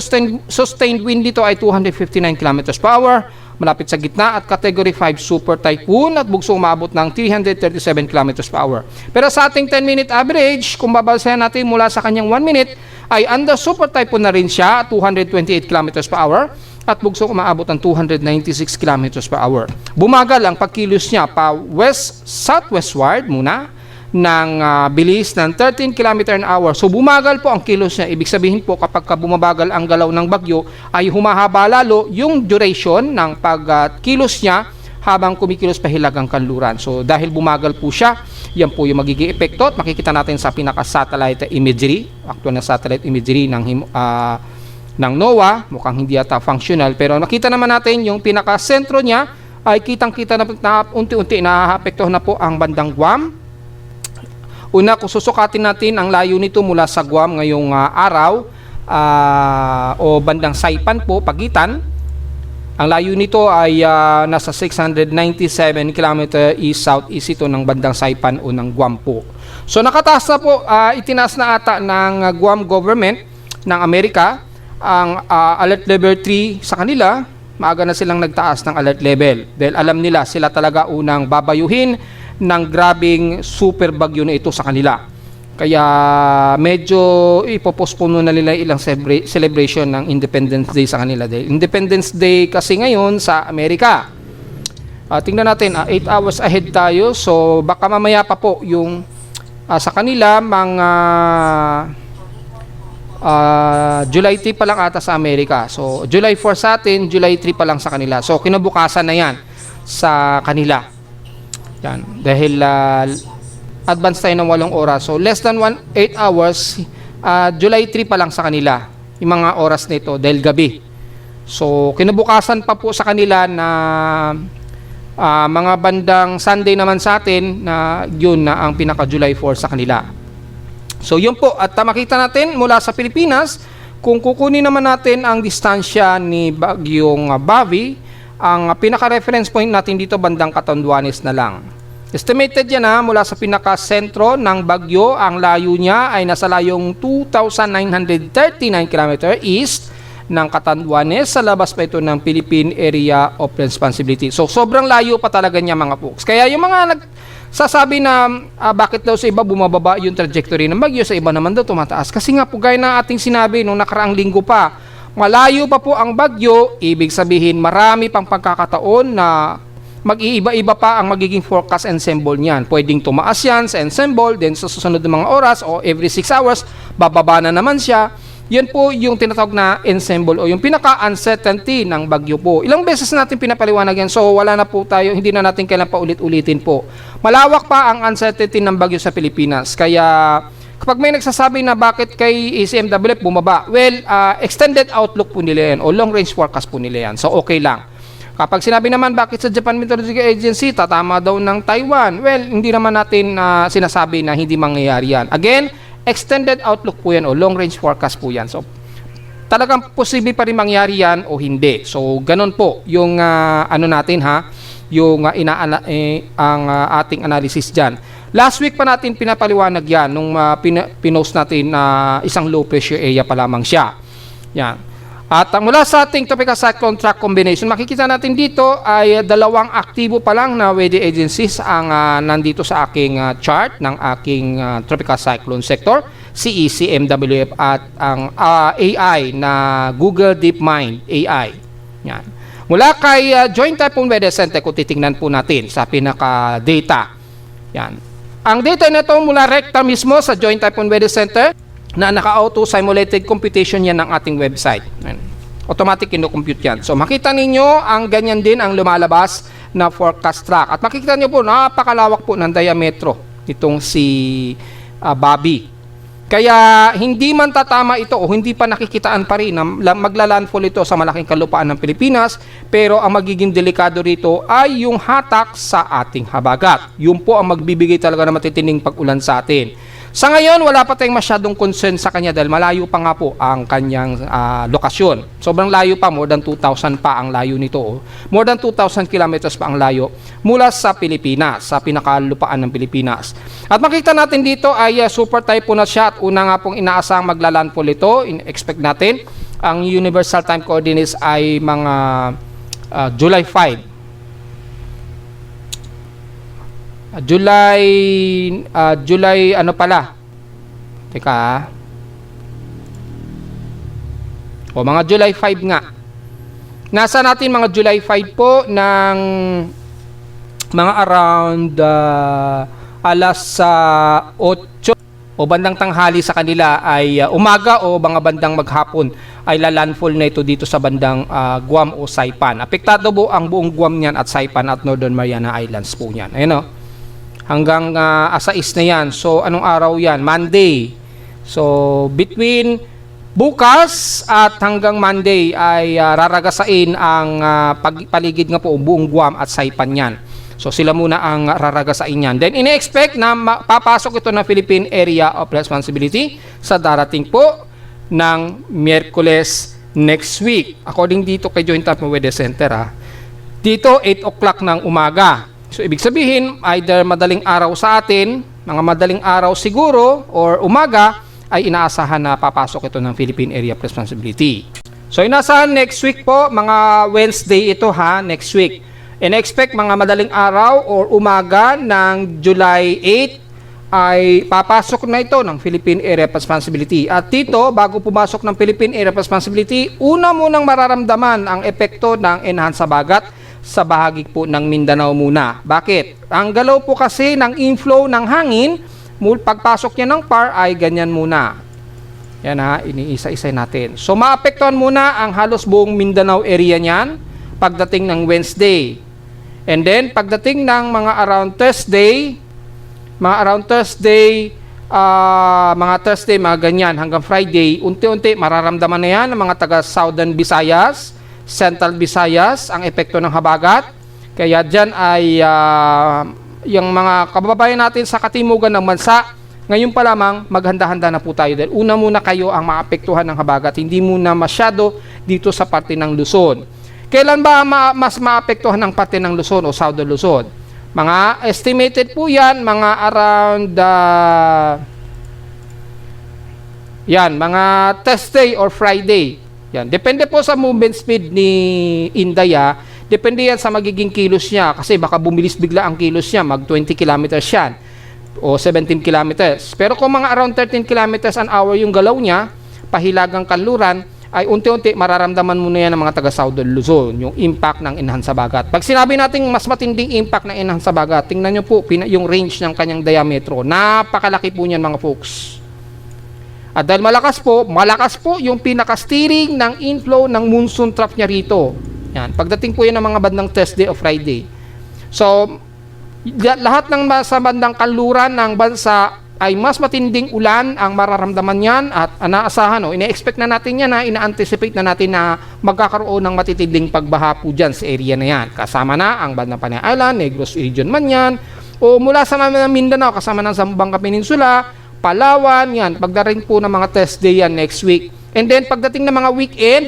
[SPEAKER 1] sustained wind dito ay 259 kilometers per hour. Malapit sa gitna at category 5 super typhoon at bugsong umabot ng 337 kilometers per hour. Pero sa ating 10-minute average, kung babasahin natin mula sa kanyang 1 minute, ay under super typhoon na rin siya, 228 kilometers per hour at bugsong umaabot ng 296 kilometers per hour. Bumagal ang pagkilos niya pa west-southwestward muna ng bilis ng 13 km an hour. So bumagal po ang kilos niya. Ibig sabihin po kapag bumabagal ang galaw ng bagyo ay humahaba lalo yung duration ng pagkilos niya habang kumikilos pa hilagang kanluran. So dahil bumagal po siya, yan po yung magiging epekto at makikita natin sa pinaka-satellite imagery, actual na satellite imagery ng NOAA. Mukhang hindi yata functional pero nakita naman natin yung pinaka-sentro niya ay kitang-kita na unti-unti naapektuhan na po ang bandang Guam. Una, kung susukatin natin ang layo nito mula sa Guam ngayong araw o bandang Saipan po, Pagitan, ang layo nito ay nasa 697 km east-southeast ito ng bandang Saipan o ng Guam po. So nakataas na po, itinaas na ata ng Guam government ng Amerika ang alert level 3 sa kanila. Maaga na silang nagtaas ng alert level dahil alam nila sila talaga unang babayuhin ng grabing super bagyo na ito sa kanila. Kaya medyo ipopostpone na nila ilang celebration ng Independence Day sa kanila. Dahil Independence Day kasi ngayon sa Amerika. Tingnan natin, 8 hours ahead tayo. So baka mamaya pa po yung sa kanila mga July 3 pa lang ata sa Amerika. So July 4 sa atin, July 3 pa lang sa kanila. So kinabukasan na yan sa kanila. Yan. Dahil advance tayo ng 8 oras. So less than 8 hours, July 3 pa lang sa kanila. Yung mga oras nito dahil gabi. So kinabukasan pa po sa kanila na mga bandang Sunday naman sa atin na yun na ang pinaka July 4 sa kanila. So yun po, at makita natin mula sa Pilipinas, kung kukunin naman natin ang distansya ni Bagyong Bobby, ang pinaka-reference point natin dito bandang Catanduanes na lang. Estimated yan mula sa pinaka-sentro ng bagyo, ang layo niya ay nasa layong 2,939 km east ng Catanduanes sa labas pa ito ng Philippine Area of Responsibility. So sobrang layo pa talaga niya mga folks. Kaya yung mga nagsasabi na bakit daw sa iba bumababa yung trajectory ng bagyo, sa iba naman daw tumataas. Kasi nga po gaya na ating sinabi nung nakaraang linggo pa, malayo pa po ang bagyo, ibig sabihin marami pang pagkakataon na mag-iiba-iba pa ang magiging forecast ensemble niyan. Pwedeng tumaas yan sa ensemble, then sa susunod ng mga oras o every 6 hours, bababa na naman siya. Yan po yung tinatawag na ensemble o yung pinaka-uncertainty ng bagyo po. Ilang beses natin pinapaliwanag yan, so wala na po tayo, hindi na natin kailangan pa ulit-ulitin po. Malawak pa ang uncertainty ng bagyo sa Pilipinas, kaya Kapag may nagsasabi na bakit kay ECMWF bumaba, well, extended outlook po nila yan o long range forecast po nila yan. So okay lang. Kapag sinabi naman bakit sa Japan Meteorological Agency tatama daw ng Taiwan, well, hindi naman natin sinasabi na hindi mangyayari yan. Again, extended outlook po yan o long range forecast po yan. So talagang posible pa rin mangyari yan o hindi. So ganun po yung natin yung ang ating analysis dyan. Last week pa natin pinapaliwanag yan nung pinost natin na isang low pressure area pa lamang siya. Yan. At mula sa ating tropical cyclone track combination, makikita natin dito ay dalawang aktibo pa lang na weather agencies ang nandito sa aking chart ng aking tropical cyclone sector, si ECMWF at ang AI na Google DeepMind AI. Yan. Mula kay Joint Typhoon Weather Center, kung titingnan po natin sa pinaka-data. Yan. Ang data nito mula rekta mismo sa Joint Typhoon Weather Center, na naka-auto simulated computation yan ng ating website. Automatic ino-compute yan. So makita ninyo ang ganyan din ang lumalabas na forecast track. At makikita niyo po napakalawak po ng diametro nitong si Bobby. Kaya hindi man tatama ito o hindi pa nakikitaan pa rin na maglalandfall ito sa malaking kalupaan ng Pilipinas, pero ang magiging delikado rito ay yung hatak sa ating habagat. Yun po ang magbibigay talaga ng matitinding pag-ulan sa atin. Sa ngayon, wala pa tayong masyadong concern sa kanya dahil malayo pa nga po ang kanyang lokasyon. Sobrang layo pa, more than 2,000 pa ang layo nito. Oh. More than 2,000 kilometers pa ang layo mula sa Pilipinas, sa pinakalupaan ng Pilipinas. At makita natin dito ay super typhoon na siya at una nga pong inaasang maglalandfall ito. In-expect natin, ang universal time coordinates ay mga July 5. July ano pala? Teka. O mga July 5 nga. Nasa natin mga July 5 po ng mga around alas 8 o bandang tanghali sa kanila ay umaga o mga bandang maghapon ay lalandfall na ito dito sa bandang Guam o Saipan. Apektado po ang buong Guam niyan at Saipan at Northern Mariana Islands po niyan. Ayun o. Hanggang asais na yan. So, anong araw yan? Monday. So, between bukas at hanggang Monday ay raragasain ang paligid nga po buong Guam at Saipan yan. So, sila muna ang raragasain yan. Then, ine-expect na papasok ito ng Philippine Area of Responsibility sa darating po ng Miyerkules next week. According dito kay Joint Typhoon Weather Center, dito 8 o'clock ng umaga. So, ibig sabihin, either madaling araw sa atin, mga madaling araw siguro, or umaga, ay inaasahan na papasok ito ng Philippine Area of Responsibility. So, inaasahan next week po, mga Wednesday ito next week. In-expect mga madaling araw or umaga ng July 8 ay papasok na ito ng Philippine Area of Responsibility. At dito, bago pumasok ng Philippine Area of Responsibility, una munang mararamdaman ang epekto ng enhanced habagat sa bahagi po ng Mindanao muna. Bakit? Ang galaw po kasi ng inflow ng hangin, pagpasok niya ng PAR ay ganyan muna. Yan iniisa-isay natin. So maapektuhan muna ang halos buong Mindanao area niyan pagdating ng Wednesday. And then pagdating ng mga around Thursday, mga ganyan hanggang Friday, unti-unti mararamdaman na yan ng mga taga Southern Visayas, Central Visayas, ang epekto ng habagat. Kaya dyan ay yung mga kababayan natin sa katimugan ng bansa, ngayon pa lamang maghanda-handa na po tayo dahil una muna kayo ang maapektuhan ng habagat, hindi muna masyado dito sa parte ng Luzon. Kailan ba mas maapektuhan ng parte ng Luzon o Southern Luzon? Mga estimated po yan, mga around mga Thursday or Friday. Yan. Depende po sa movement speed ni Inday. Depende yan sa magiging kilos niya kasi baka bumilis bigla ang kilos niya, mag 20 kilometers yan o 17 kilometers. Pero kung mga around 13 kilometers an hour yung galaw niya, pahilagang kanluran, ay unti-unti mararamdaman mo na yan ng mga taga Southern Luzon, yung impact ng enhanced habagat. Pag sinabi natin mas matinding impact ng enhanced habagat, tingnan nyo po yung range ng kanyang diametro. Napakalaki po niyan mga folks. At dahil malakas po yung pinaka-steering ng inflow ng monsoon trough niya rito. Yan. Pagdating po yan ng mga bandang Thursday o Friday. So, lahat ng sa bandang kanluran ng bansa ay mas matinding ulan ang mararamdaman yan at naasahan, ine-expect na natin yan, ina-anticipate na natin na magkakaroon ng matitinding pagbaha po dyan sa area na yan. Kasama na ang bandang Panay Island, Negros region man yan, o mula sa Mindanao, kasama ng Zamboanga Peninsula, Palawan, yan, pagdating po ng mga test day yan next week. And then pagdating ng mga weekend,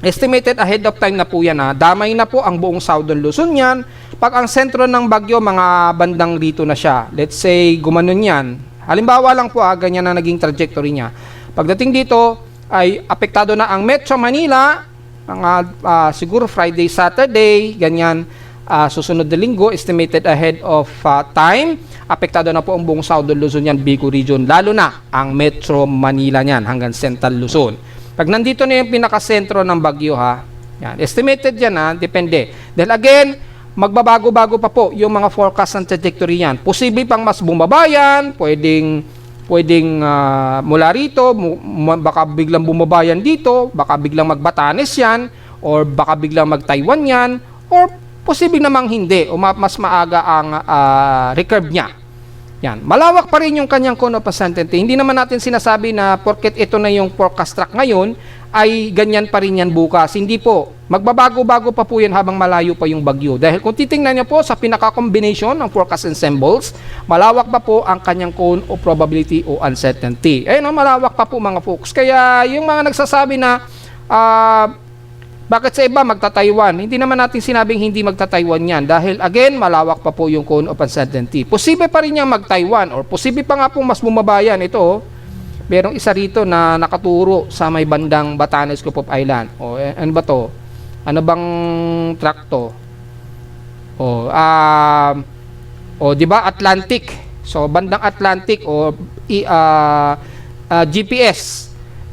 [SPEAKER 1] estimated ahead of time na po yan, damay na po ang buong Southern Luzon yan. Pag ang sentro ng bagyo, mga bandang rito na siya. Let's say, gumanon yan. Halimbawa lang po, ganyan na naging trajectory niya. Pagdating dito, ay apektado na ang Metro Manila, mga siguro Friday, Saturday, ganyan. Susunod na linggo, estimated ahead of time. Apektado na po ang buong Southern Luzon yan, Bicol region. Lalo na ang Metro Manila niyan, hanggang Central Luzon. Pag nandito na yung pinakasentro ng bagyo, yan, estimated yan, depende. Dahil again, magbabago-bago pa po yung mga forecast ng trajectory yan. Posible pang mas bumaba yan, pwedeng mula rito, baka biglang bumaba yan dito, baka biglang magbatanes yan, or baka biglang mag-Taiwan yan, or posible namang hindi, o mas maaga ang recurve niya. Yan. Malawak pa rin yung kanyang cone of uncertainty. Hindi naman natin sinasabi na porket ito na yung forecast track ngayon, ay ganyan pa rin yan bukas. Hindi po. Magbabago-bago pa po yan habang malayo pa yung bagyo. Dahil kung titingnan niyo po sa pinaka-combination ng forecast and symbols, malawak pa po ang kanyang cone of probability o uncertainty. Ayun, malawak pa po mga folks. Kaya yung mga nagsasabi na bakit sa iba magta-Taiwan? Hindi naman natin sinabing hindi magta-Taiwan yan. Dahil again, malawak pa po yung cone of uncertainty. Posible pa rin niyang mag-Taiwan or posible pa nga po mas bumaba yan. Ito, merong isa rito na nakaturo sa may bandang Batanes, Coop Island. O, ano ba to? Ano bang track to? Di ba Atlantic? So, bandang Atlantic o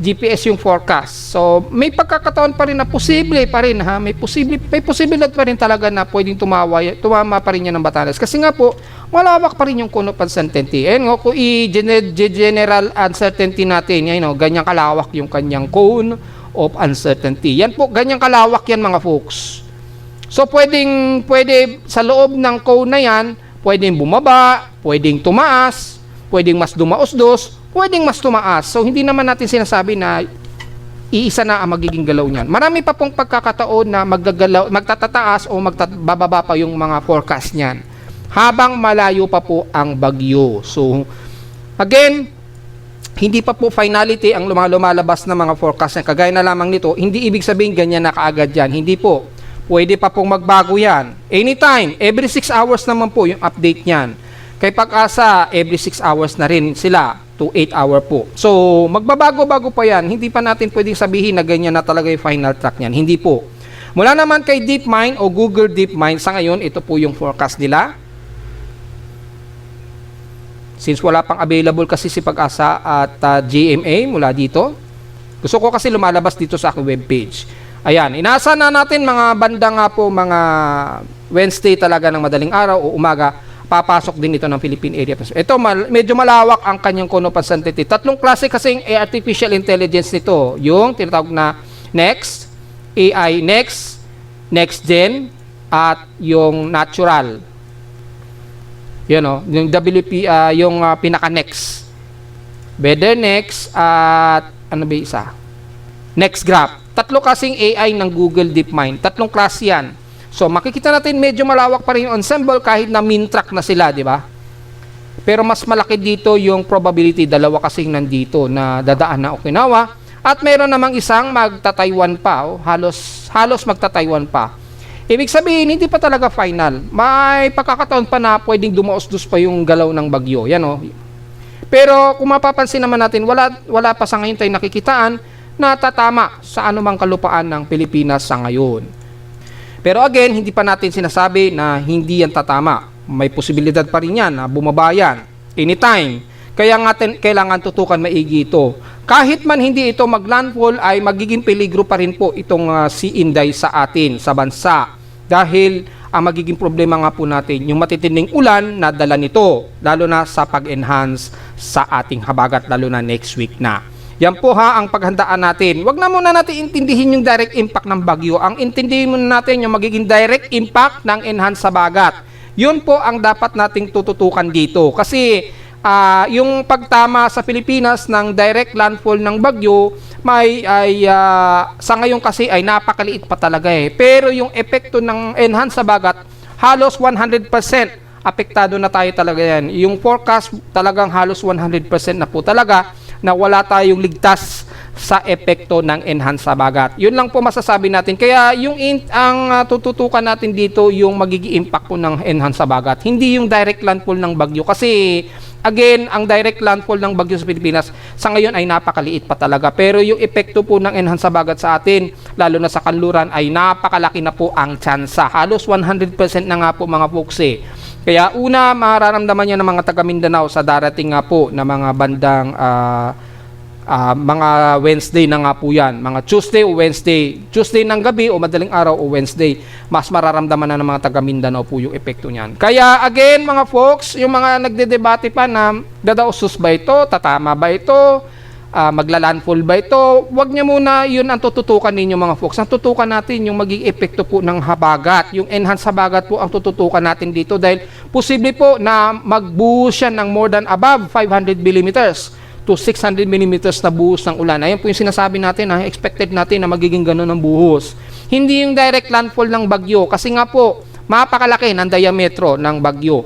[SPEAKER 1] GPS yung forecast. So, may pagkakataon pa rin na posible pa rin may posibilidad pa rin talaga na pwedeng tumama pa rin yan ng Batanes. Kasi nga po, malawak pa rin yung cone of uncertainty. Kung i-general uncertainty natin, ganyang kalawak yung kanyang cone of uncertainty. Yan po, ganyang kalawak yan mga folks. So, pwede sa loob ng cone na yan, pwedeng bumaba, pwedeng tumaas, pwedeng mas dumaos-dos, pwedeng mas tumaas. So, hindi naman natin sinasabi na iisa na ang magiging galaw niyan. Marami pa pong pagkakataon na magtatataas o magbababa pa yung mga forecast niyan habang malayo pa po ang bagyo. So, again, hindi pa po finality ang lumalabas na mga forecast na kagaya na lamang nito. Hindi ibig sabihin ganyan na kaagad yan. Hindi po. Pwede pa pong magbago yan. Anytime, every 6 hours naman po yung update niyan. Kay Pag-asa, every 6 hours na rin sila to 8 hour po. So, magbabago-bago pa yan. Hindi pa natin pwedeng sabihin na ganyan na talaga yung final track niyan. Hindi po. Mula naman kay DeepMind o Google DeepMind, sa ngayon, ito po yung forecast nila. Since wala pang available kasi si Pag-asa at GMA mula dito, gusto ko kasi lumalabas dito sa aking webpage. Ayan, inasa na natin mga banda nga po, mga Wednesday talaga ng madaling araw o umaga, papasok din ito ng Philippine Area. Ito, medyo malawak ang kanyang cone of uncertainty. Tatlong klase kasing artificial intelligence nito. Yung tinatawag na NEXT, AI NEXT, NextGen, at yung natural. Yung WP, yung pinaka-next. Better Next, at ano ba isa? NextGraph. Tatlo kasing AI ng Google DeepMind. Tatlong klase yan. So, makikita natin medyo malawak pa rin yung ensemble kahit na min track na sila, di ba? Pero mas malaki dito yung probability, dalawa kasing nandito na dadaan na Okinawa. At meron namang isang magta-Taiwan pa, halos magta-Taiwan pa. Ibig sabihin, hindi pa talaga final. May pagkakataon pa na pwedeng dumaos-dos pa yung galaw ng bagyo. Yan Pero kung mapapansin naman natin, wala pa sa ngayon tayong nakikitaan na tatama sa anumang kalupaan ng Pilipinas sa ngayon. Pero again, hindi pa natin sinasabi na hindi yan tatama. May posibilidad pa rin yan na bumaba yan anytime. Kaya nga kailangan tutukan maigi ito. Kahit man hindi ito maglandfall, ay magiging peligro pa rin po itong Sea Inday sa atin, sa bansa. Dahil ang magiging problema nga po natin, yung matitinding ulan na dala nito, lalo na sa pag-enhance sa ating habagat, lalo na next week na. Yan po ang paghandaan natin. Huwag na muna natin intindihin yung direct impact ng bagyo. Ang intindihin muna natin yung magiging direct impact ng enhance sa bagat. Yun po ang dapat nating tututukan dito. Kasi yung pagtama sa Pilipinas ng direct landfall ng bagyo sa ngayon kasi ay napakaliit pa talaga Pero yung epekto ng enhanced Habagat, halos 100% apektado na tayo talaga yan. Yung forecast talagang halos 100% na po talaga na wala tayong ligtas sa epekto ng enhanced Habagat. Yun lang po masasabi natin. Kaya ang tututukan natin dito yung magiging impact po ng enhanced Habagat. Hindi yung direct landfall ng bagyo. Kasi again, ang direct landfall ng bagyo sa Pilipinas sa ngayon ay napakaliit pa talaga. Pero yung epekto po ng enhanced Habagat sa atin, lalo na sa kanluran, ay napakalaki na po ang tsansa. Halos 100% na nga po mga folks Kaya una, mararamdaman niya ng mga taga Mindanao sa darating nga po na mga bandang mga Wednesday na nga po yan. Mga Tuesday o Wednesday. Tuesday ng gabi o madaling araw o Wednesday. Mas mararamdaman na ng mga taga Mindanao po yung epekto niyan. Kaya again mga folks, yung mga nagdedebate pa na dadausos ba ito, tatama ba ito, maglalandfall ba ito, wag niya muna yun ang tututukan ninyo mga folks. Ang tutukan natin yung magiging epekto po ng habagat. Yung enhanced habagat po ang tututukan natin dito dahil posible po na magbuhos siya ng more than above 500 millimeters to 600 millimeters na buhos ng ulan. Ayan po yung sinasabi natin, expected natin na magiging ganun ang buhos. Hindi yung direct landfall ng bagyo kasi nga po, mapakalaki ng diametro ng bagyo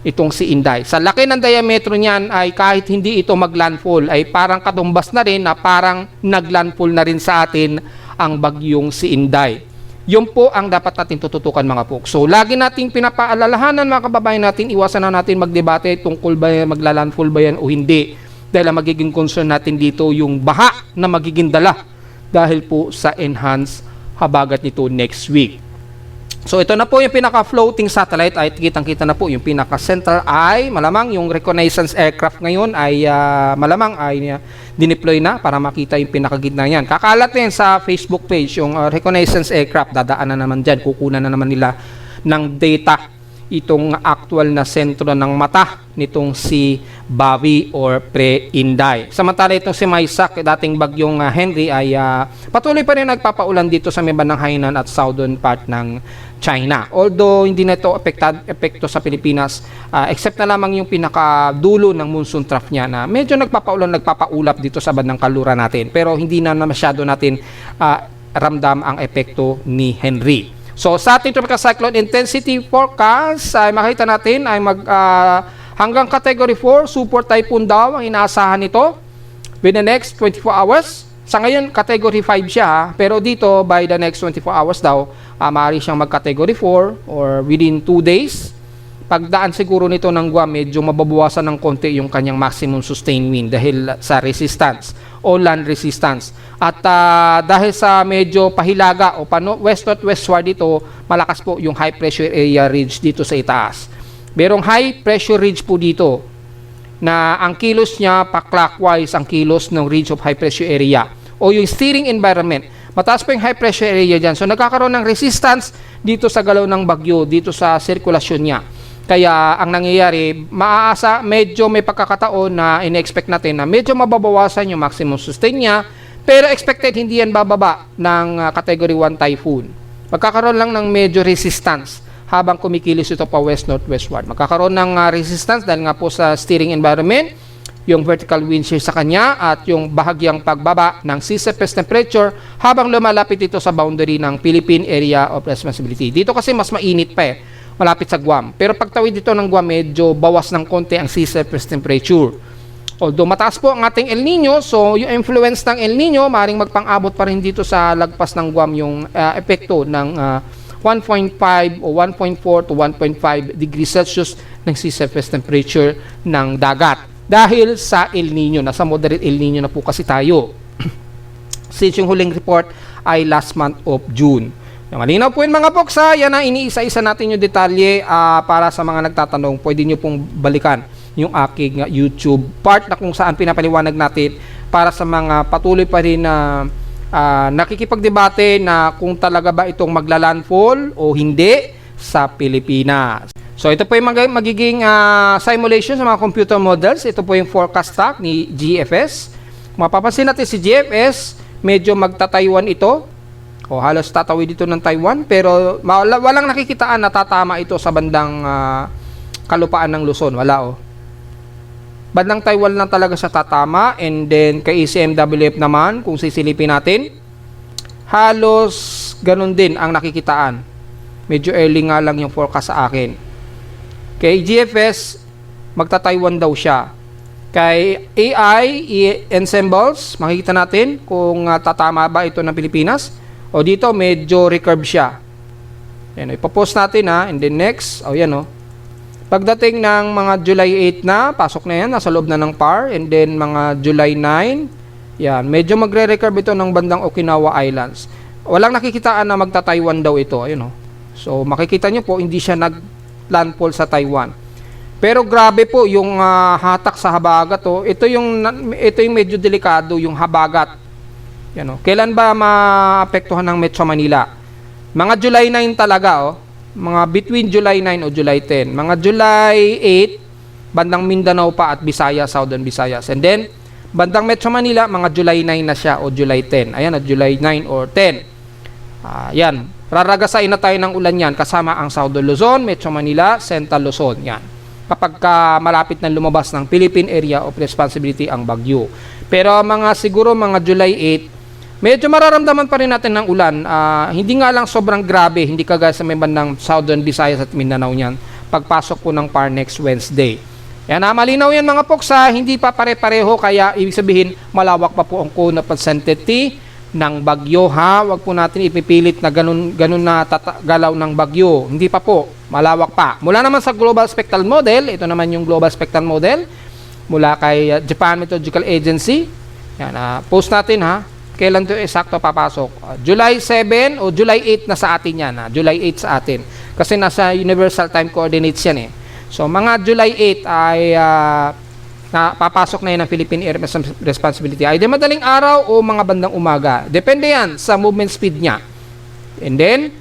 [SPEAKER 1] itong si Inday. Sa laki ng diametro niyan ay kahit hindi ito maglandfall ay parang katumbas na rin na parang naglandfall na rin sa atin ang bagyong si Inday. Yun po ang dapat natin tututukan mga folks. So, lagi nating pinapaalalahanan mga kababayan natin, iwasan na natin magdebate tungkol ba maglalandfall ba yan o hindi. Dahil ang magiging concern natin dito yung baha na magiging dala dahil po sa enhanced habagat nito next week. So ito na po yung pinaka-floating satellite ay kitang-kita na po yung pinaka-central ay malamang yung reconnaissance aircraft ngayon ay malamang ay dineploy na para makita yung pinakagitna yan. Kakalat din sa Facebook page yung reconnaissance aircraft, dadaan na naman dyan, kukunan na naman nila ng data itong actual na sentro ng mata nitong si Bawi or Pre-Inday. Samantala itong si Maysak, dating bagyong Henry ay patuloy pa rin nagpapaulan dito sa may bandang Hainan at southern part ng China. Although hindi na ito epekto sa Pilipinas, except na lamang yung pinakadulo ng monsoon trough niya na medyo nagpapaulap dito sa bandang Kalura natin. Pero hindi na masyado natin ramdam ang epekto ni Henry. So sa ating tropical cyclone intensity forecast ay makita natin ay hanggang category 4 super typhoon daw ang inaasahan nito within the next 24 hours. Sa ngayon category 5 siya pero dito by the next 24 hours daw maaari siyang mag category 4 or within 2 days. Pagdaan siguro nito ng Guam, medyo mababawasan ng konti yung kanyang maximum sustained wind dahil sa resistance o land resistance. At dahil sa medyo pahilaga o west-northwestward dito, malakas po yung high pressure area ridge dito sa itaas. Merong high pressure ridge po dito na ang kilos niya pa-clockwise ang kilos ng ridge of high pressure area o yung steering environment. Mataas po yung high pressure area dyan. So nagkakaroon ng resistance dito sa galaw ng bagyo, dito sa sirkulasyon niya. Kaya ang nangyayari, maaasa medyo may pagkakataon na ine-expect natin na medyo mababawasan yung maximum sustain niya, pero expected hindi yan bababa ng category 1 typhoon. Magkakaroon lang ng medyo resistance habang kumikilos ito pa west-northwestward. Magkakaroon ng resistance dahil nga po sa steering environment, yung vertical wind shear sa kanya at yung bahagyang pagbaba ng sea surface temperature habang lumalapit ito sa boundary ng Philippine Area of Responsibility. Dito kasi mas mainit pa malapit sa Guam. Pero pagtawid dito ng Guam, medyo bawas ng konti ang sea surface temperature. Although mataas po ang ating El Nino, so yung influence ng El Nino, maaaring magpang-abot pa rin dito sa lagpas ng Guam yung epekto ng 1.5 o 1.4 to 1.5 degrees Celsius ng sea surface temperature ng dagat. Dahil sa El Nino, nasa moderate El Nino na po kasi tayo. Since yung huling report ay last month of June. Malinaw po yun mga folks ha. Yan na, iniisa-isa natin yung detalye para sa mga nagtatanong. Pwede nyo pong balikan yung aking YouTube part na kung saan pinapaliwanag natin para sa mga patuloy pa rin na nakikipagdebate na kung talaga ba itong maglalandfall o hindi sa Pilipinas. So ito po yung magiging simulation sa mga computer models. Ito po yung forecast stack ni GFS. Mapapansin natin si GFS, medyo magta-Taiwan ito. O halos tatawid dito ng Taiwan pero walang nakikitaan na tatama ito sa bandang kalupaan ng Luzon. Wala Bandang Taiwan lang talaga siya tatama, and then kay ECMWF naman, kung sisilipin natin, halos ganun din ang nakikitaan. Medyo early nga lang yung forecast sa akin. Kay GFS, magta-Taiwan daw siya. Kay AI, Ensembles, makikita natin kung tatama ba ito ng Pilipinas. O dito, medyo recurve siya. Yan, ipapost natin and then next, yan Pagdating ng mga July 8 na, pasok na yan, nasa loob na ng par, and then mga July 9, yan, medyo magre-recurve ito ng bandang Okinawa Islands. Walang nakikitaan na magta-Taiwan daw ito, So, makikita nyo po, hindi siya nag-landfall sa Taiwan. Pero grabe po yung hatak sa habagat, Ito yung medyo delikado, yung habagat. Yan, Kailan ba maapektuhan ng Metro Manila? Mga July 9 talaga, mga between July 9 o July 10. Mga July 8, bandang Mindanao pa at Visayas, Southern Visayas. And then, bandang Metro Manila, mga July 9 na siya o July 10. Ayan, July 9 or 10. Yan. Raragasain na tayo ng ulan yan kasama ang Southern Luzon, Metro Manila, Central Luzon. Yan. Kapag malapit na lumabas ng Philippine Area of Responsibility ang bagyo. Pero siguro mga July 8, medyo mararamdaman pa rin natin ng ulan. Hindi nga lang sobrang grabe, hindi kagaya sa may bandang Southern Visayas at Mindanao niyan. Pagpasok po ng par next Wednesday. Yan, malinaw yan mga folks, hindi pa pare-pareho, kaya ibig sabihin malawak pa po ang cone of uncertainty ng bagyo. Wag po natin ipipilit na ganun na galaw ng bagyo. Hindi pa po, malawak pa. Mula naman sa Global Spectral Model, ito naman yung Global Spectral Model mula kay Japan Meteorological Agency. Yan, post natin kailan ito eksakto papasok. July 7 o July 8 na sa atin yan. July 8 sa atin. Kasi nasa Universal Time Coordinates yan So, mga July 8 ay papasok na yan ng Philippine Air Responsibility. Ay di madaling araw o mga bandang umaga. Depende yan sa movement speed niya. And then,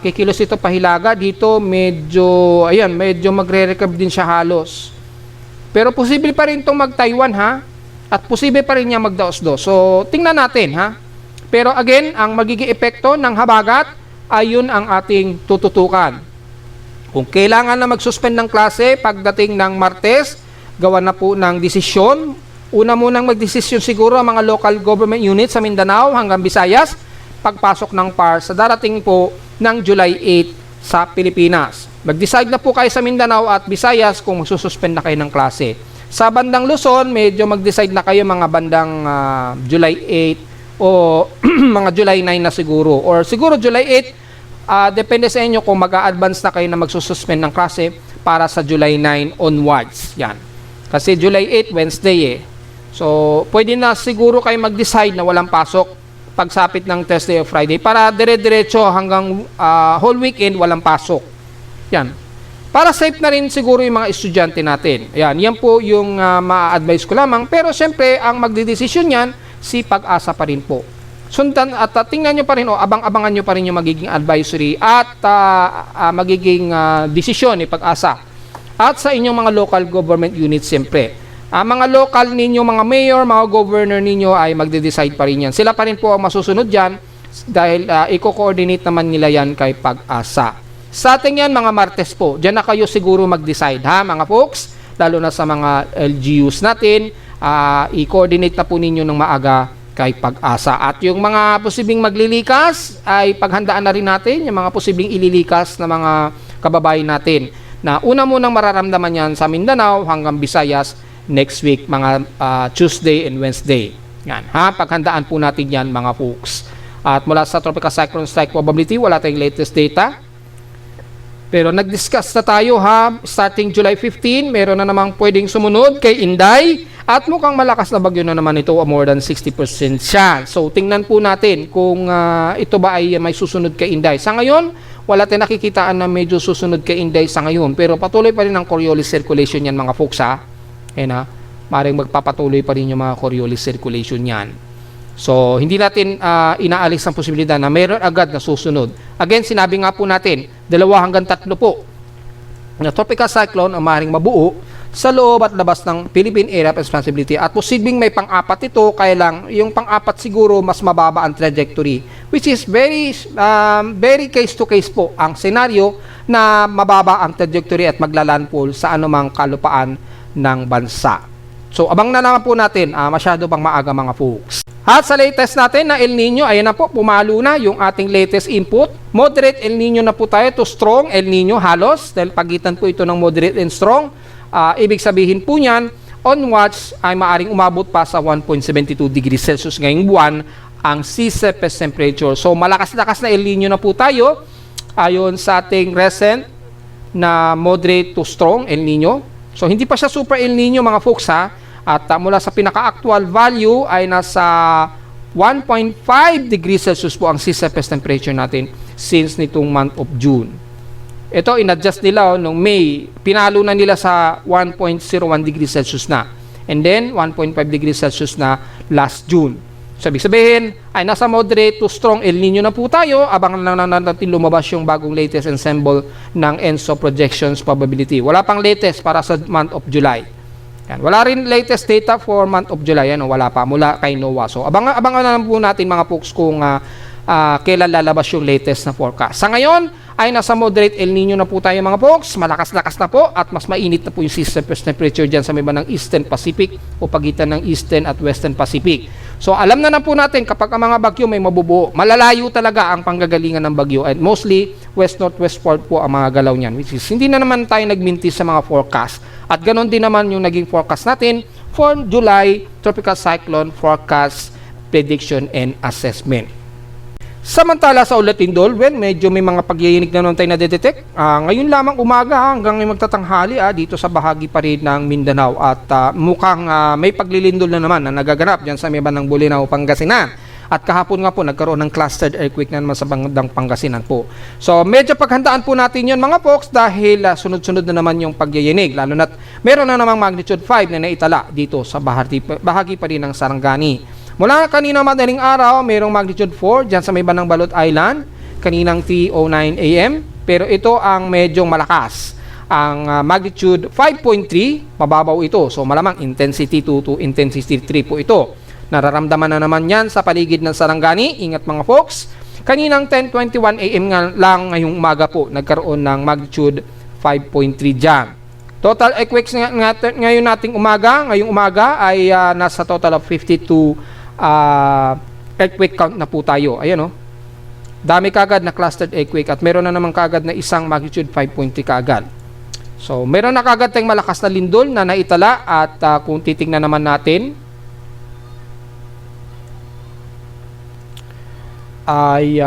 [SPEAKER 1] kikilos ito pahilaga. Dito, medyo magre-recover din siya halos. Pero posible pa rin itong mag-Taiwan, At posible pa rin niya magdaos-dos. So, tingnan natin, Pero again, ang magiging epekto ng habagat ay yun ang ating tututukan. Kung kailangan na mag-suspend ng klase pagdating ng Martes, gawa na po ng desisyon. Una munang magdesisyon siguro ang mga local government units sa Mindanao hanggang Visayas, pagpasok ng PAR sa darating po ng July 8 sa Pilipinas. Mag-decide na po kayo sa Mindanao at Visayas kung magsususpend na kayo ng klase. Sa bandang Luzon, medyo mag-decide na kayo mga bandang July 8 o mga July 9 na siguro. Or siguro July 8, depende sa inyo kung mag-a-advance na kayo na magsususpend ng klase para sa July 9 onwards. Yan. Kasi July 8, Wednesday So, pwede na siguro kayo mag-decide na walang pasok pagsapit ng Thursday o Friday para dire-diretso hanggang whole weekend walang pasok. Yan. Para safe na rin siguro yung mga estudyante natin. Ayan, yan po yung ma-advise ko lamang. Pero siyempre, ang magdidesisyon yan, si Pag-asa pa rin po. Sundan at tingnan nyo pa rin, abang-abangan nyo pa rin yung magiging advisory at magiging desisyon ni Pag-asa. At sa inyong mga local government units siyempre. Mga local ninyo, mga mayor, mga governor ninyo ay magde-decide pa rin yan. Sila pa rin po ang masusunod dyan dahil i-coordinate naman nila yan kay Pag-asa. Sa atin yan, mga Martes po. Diyan na kayo siguro mag-decide, mga folks. Lalo na sa mga LGUs natin. I-coordinate na po ninyo ng maaga kay Pag-asa. At yung mga posibleng maglilikas, ay paghandaan na rin natin. Yung mga posibleng ililikas na mga kababayan natin. Na una munang mararamdaman yan sa Mindanao hanggang Visayas next week, mga Tuesday and Wednesday. Yan, paghandaan po natin yan, mga folks. At mula sa Tropical Cyclone Strike Probability, wala tayong latest data. Pero nag-discuss na tayo starting July 15, meron na namang pwedeng sumunod kay Inday at mukhang malakas na bagyo na naman ito, more than 60% siya. So tingnan po natin kung ito ba ay may susunod kay Inday. Sa ngayon, wala tayong nakikitaan na medyo susunod kay Inday sa ngayon, pero patuloy pa rin ang Coriolis circulation yan, mga folks maring magpapatuloy pa rin yung mga Coriolis circulation yan. So, hindi natin inaalis ang posibilidad na mayroon agad na susunod. Again, sinabi nga po natin, 2 hanggang 3 po na tropical cyclone ang maaaring mabuo sa loob at labas ng Philippine Area of Responsibility. At posibleng may pang-apat ito, kaya lang yung pang-apat siguro mas mababa ang trajectory, which is very case-to-case po ang senaryo na mababa ang trajectory at maglalandfall sa anumang kalupaan ng bansa. So abang na naman po natin, masyado pang maaga mga folks. At sa latest natin na El Nino, ayan na po, pumalo na yung ating latest input. Moderate El Nino na po tayo to strong El Nino halos, dahil pagitan po ito ng moderate and strong. Ibig sabihin po niyan, onwards ay maaring umabot pa sa 1.72 degrees Celsius ngayong buwan ang sea surface temperature. So malakas-lakas na El Nino na po tayo ayon sa ating recent na moderate to strong El Nino. So hindi pa siya super El Nino mga folks ha. At mula sa pinaka-actual value ay nasa 1.5 degrees Celsius po ang sea surface temperature natin since nitong month of June. Ito, in-adjust nila noong May. Pinalo na nila sa 1.01 degrees Celsius na. And then, 1.5 degrees Celsius na last June. So, ibig sabihin, ay nasa moderate to strong El Nino na po tayo. Abangan lang natin lumabas yung bagong latest ensemble ng ENSO projections probability. Wala pang latest para sa month of July. Yan. Wala rin latest data for month of July. Yan, wala pa. Mula kay NOAA. So, abangan na lang po natin mga folks kung kailan lalabas yung latest na forecast. Sa ngayon, ay nasa moderate El Nino na po tayo mga folks. Malakas-lakas na po at mas mainit na po yung sea surface temperature dyan sa may ng Eastern Pacific o pagitan ng Eastern at Western Pacific. So alam na po natin kapag ang mga bagyo may mabubuo, malalayo talaga ang panggagalingan ng bagyo and mostly west-northwest part po ang mga galaw niyan, which is hindi na naman tayo nagmintis sa mga forecast. At ganon din naman yung naging forecast natin for July Tropical Cyclone Forecast Prediction and Assessment. Samantala sa ulat Tindol, well, medyo may mga pagyayinig na noon tayo na-detect. Ngayon lamang umaga hanggang magtatanghali dito sa bahagi pa rin ng Mindanao at mukhang may paglilindol na naman na nagaganap dyan sa may bandang Bolinao, Pangasinan. At kahapon nga po nagkaroon ng clustered earthquake na naman sa bandang Pangasinan po. So medyo paghandaan po natin yun mga folks dahil sunod-sunod na naman yung pagyayinig. Lalo na't meron na namang magnitude 5 na naitala dito sa bahagi pa rin ng Sarangani. Mula kanina madaling araw, mayroong magnitude 4 dyan sa may bandang Balot Island, kaninang 3:09 AM. Pero ito ang medyo malakas. Ang magnitude 5.3, mababaw ito. So malamang intensity 2 to intensity 3 po ito. Nararamdaman na naman yan sa paligid ng Sarangani. Ingat mga folks. Kaninang 10:21 AM nga lang ngayong umaga po, nagkaroon ng magnitude 5.3 dyan. Total earthquakes ngayong ngayong umaga ay nasa total of 52 earthquake count na po tayo. Ayan o. Dami kagad na clustered earthquake at meron na naman kagad na isang magnitude 5.3 kagad. So, meron na kagad tayong malakas na lindol na naitala at kung titingnan naman natin ay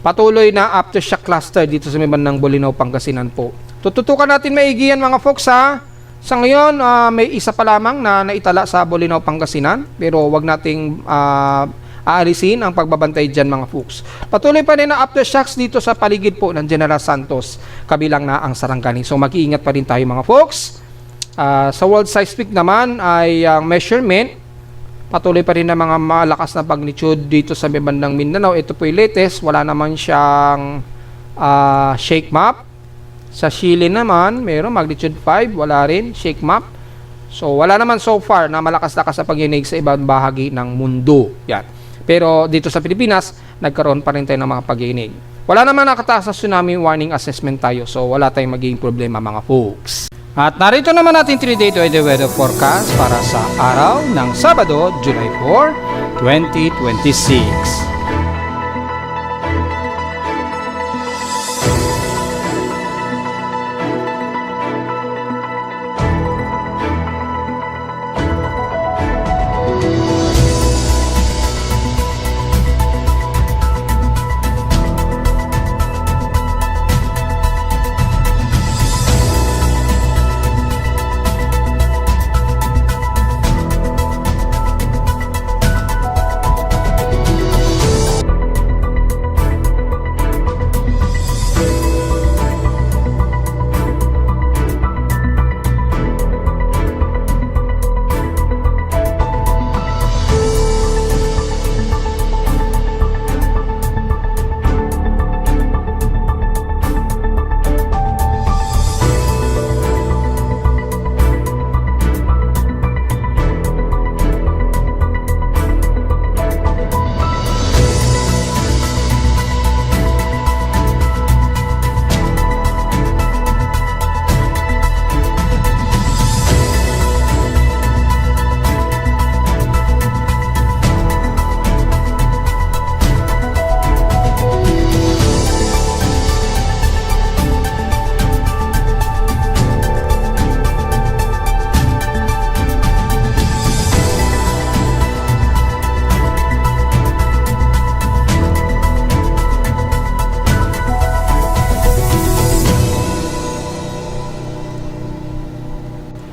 [SPEAKER 1] patuloy na aftershock cluster dito sa may bandang Bolinao, Pangasinan po. Tututukan natin maigi yan mga folks ha. Sa ngayon, may isa pa lamang na naitala sa Bolinao, Pangasinan. Pero wag nating aalisin ang pagbabantay dyan mga folks. Patuloy pa rin ang aftershocks dito sa paligid po ng General Santos. Kabilang na ang Sarangani. So mag-iingat pa rin tayo mga folks. Sa World Seismic naman ay ang measurement. Patuloy pa rin ang mga malakas na magnitude dito sa bandang Mindanao. Ito po yung latest. Wala naman siyang shake map. Sa Chile naman, mayroong magnitude 5, wala rin, shake map. So, wala naman so far na malakas-lakas sa pagyinig sa ibang bahagi ng mundo. Yan. Pero dito sa Pilipinas, nagkaroon pa rin tayo ng mga pagyinig. Wala naman nakataas na tsunami warning assessment tayo. So, wala tayong magiging problema mga folks. At narito naman natin 3-day weather forecast para sa araw ng Sabado, July 4, 2026.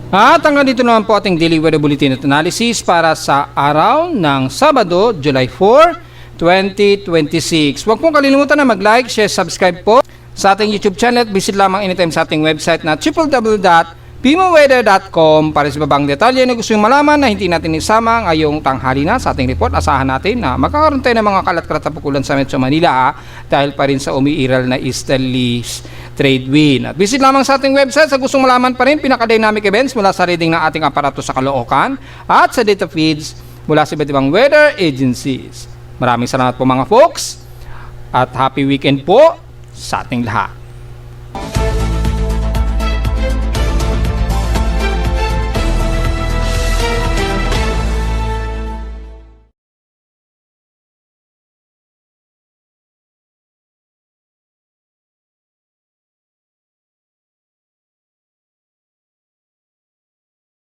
[SPEAKER 1] At hanggang dito naman po ating Daily Weather Bulletin at Analysis para sa araw ng Sabado, July 4, 2026. Huwag pong kalimutan na mag-like, share, subscribe po sa ating YouTube channel at visit lamang anytime sa ating website na www.pimoweather.com para sa babang detalye na gusto yung malaman na hindi natin isama ngayong tanghali na sa ating report. Asahan natin na magkakaroon tayo ng mga kalat-kalat na pukulan sa Metro Manila dahil pa rin sa umiiral na easterly trade wind. At visit lamang sa ating website sa gustong malaman pa rin pinaka-dynamic events mula sa reading ng ating aparato sa Caloocan at sa data feeds mula sa iba't ibang weather agencies. Maraming salamat po mga folks at happy weekend po sa ating lahat.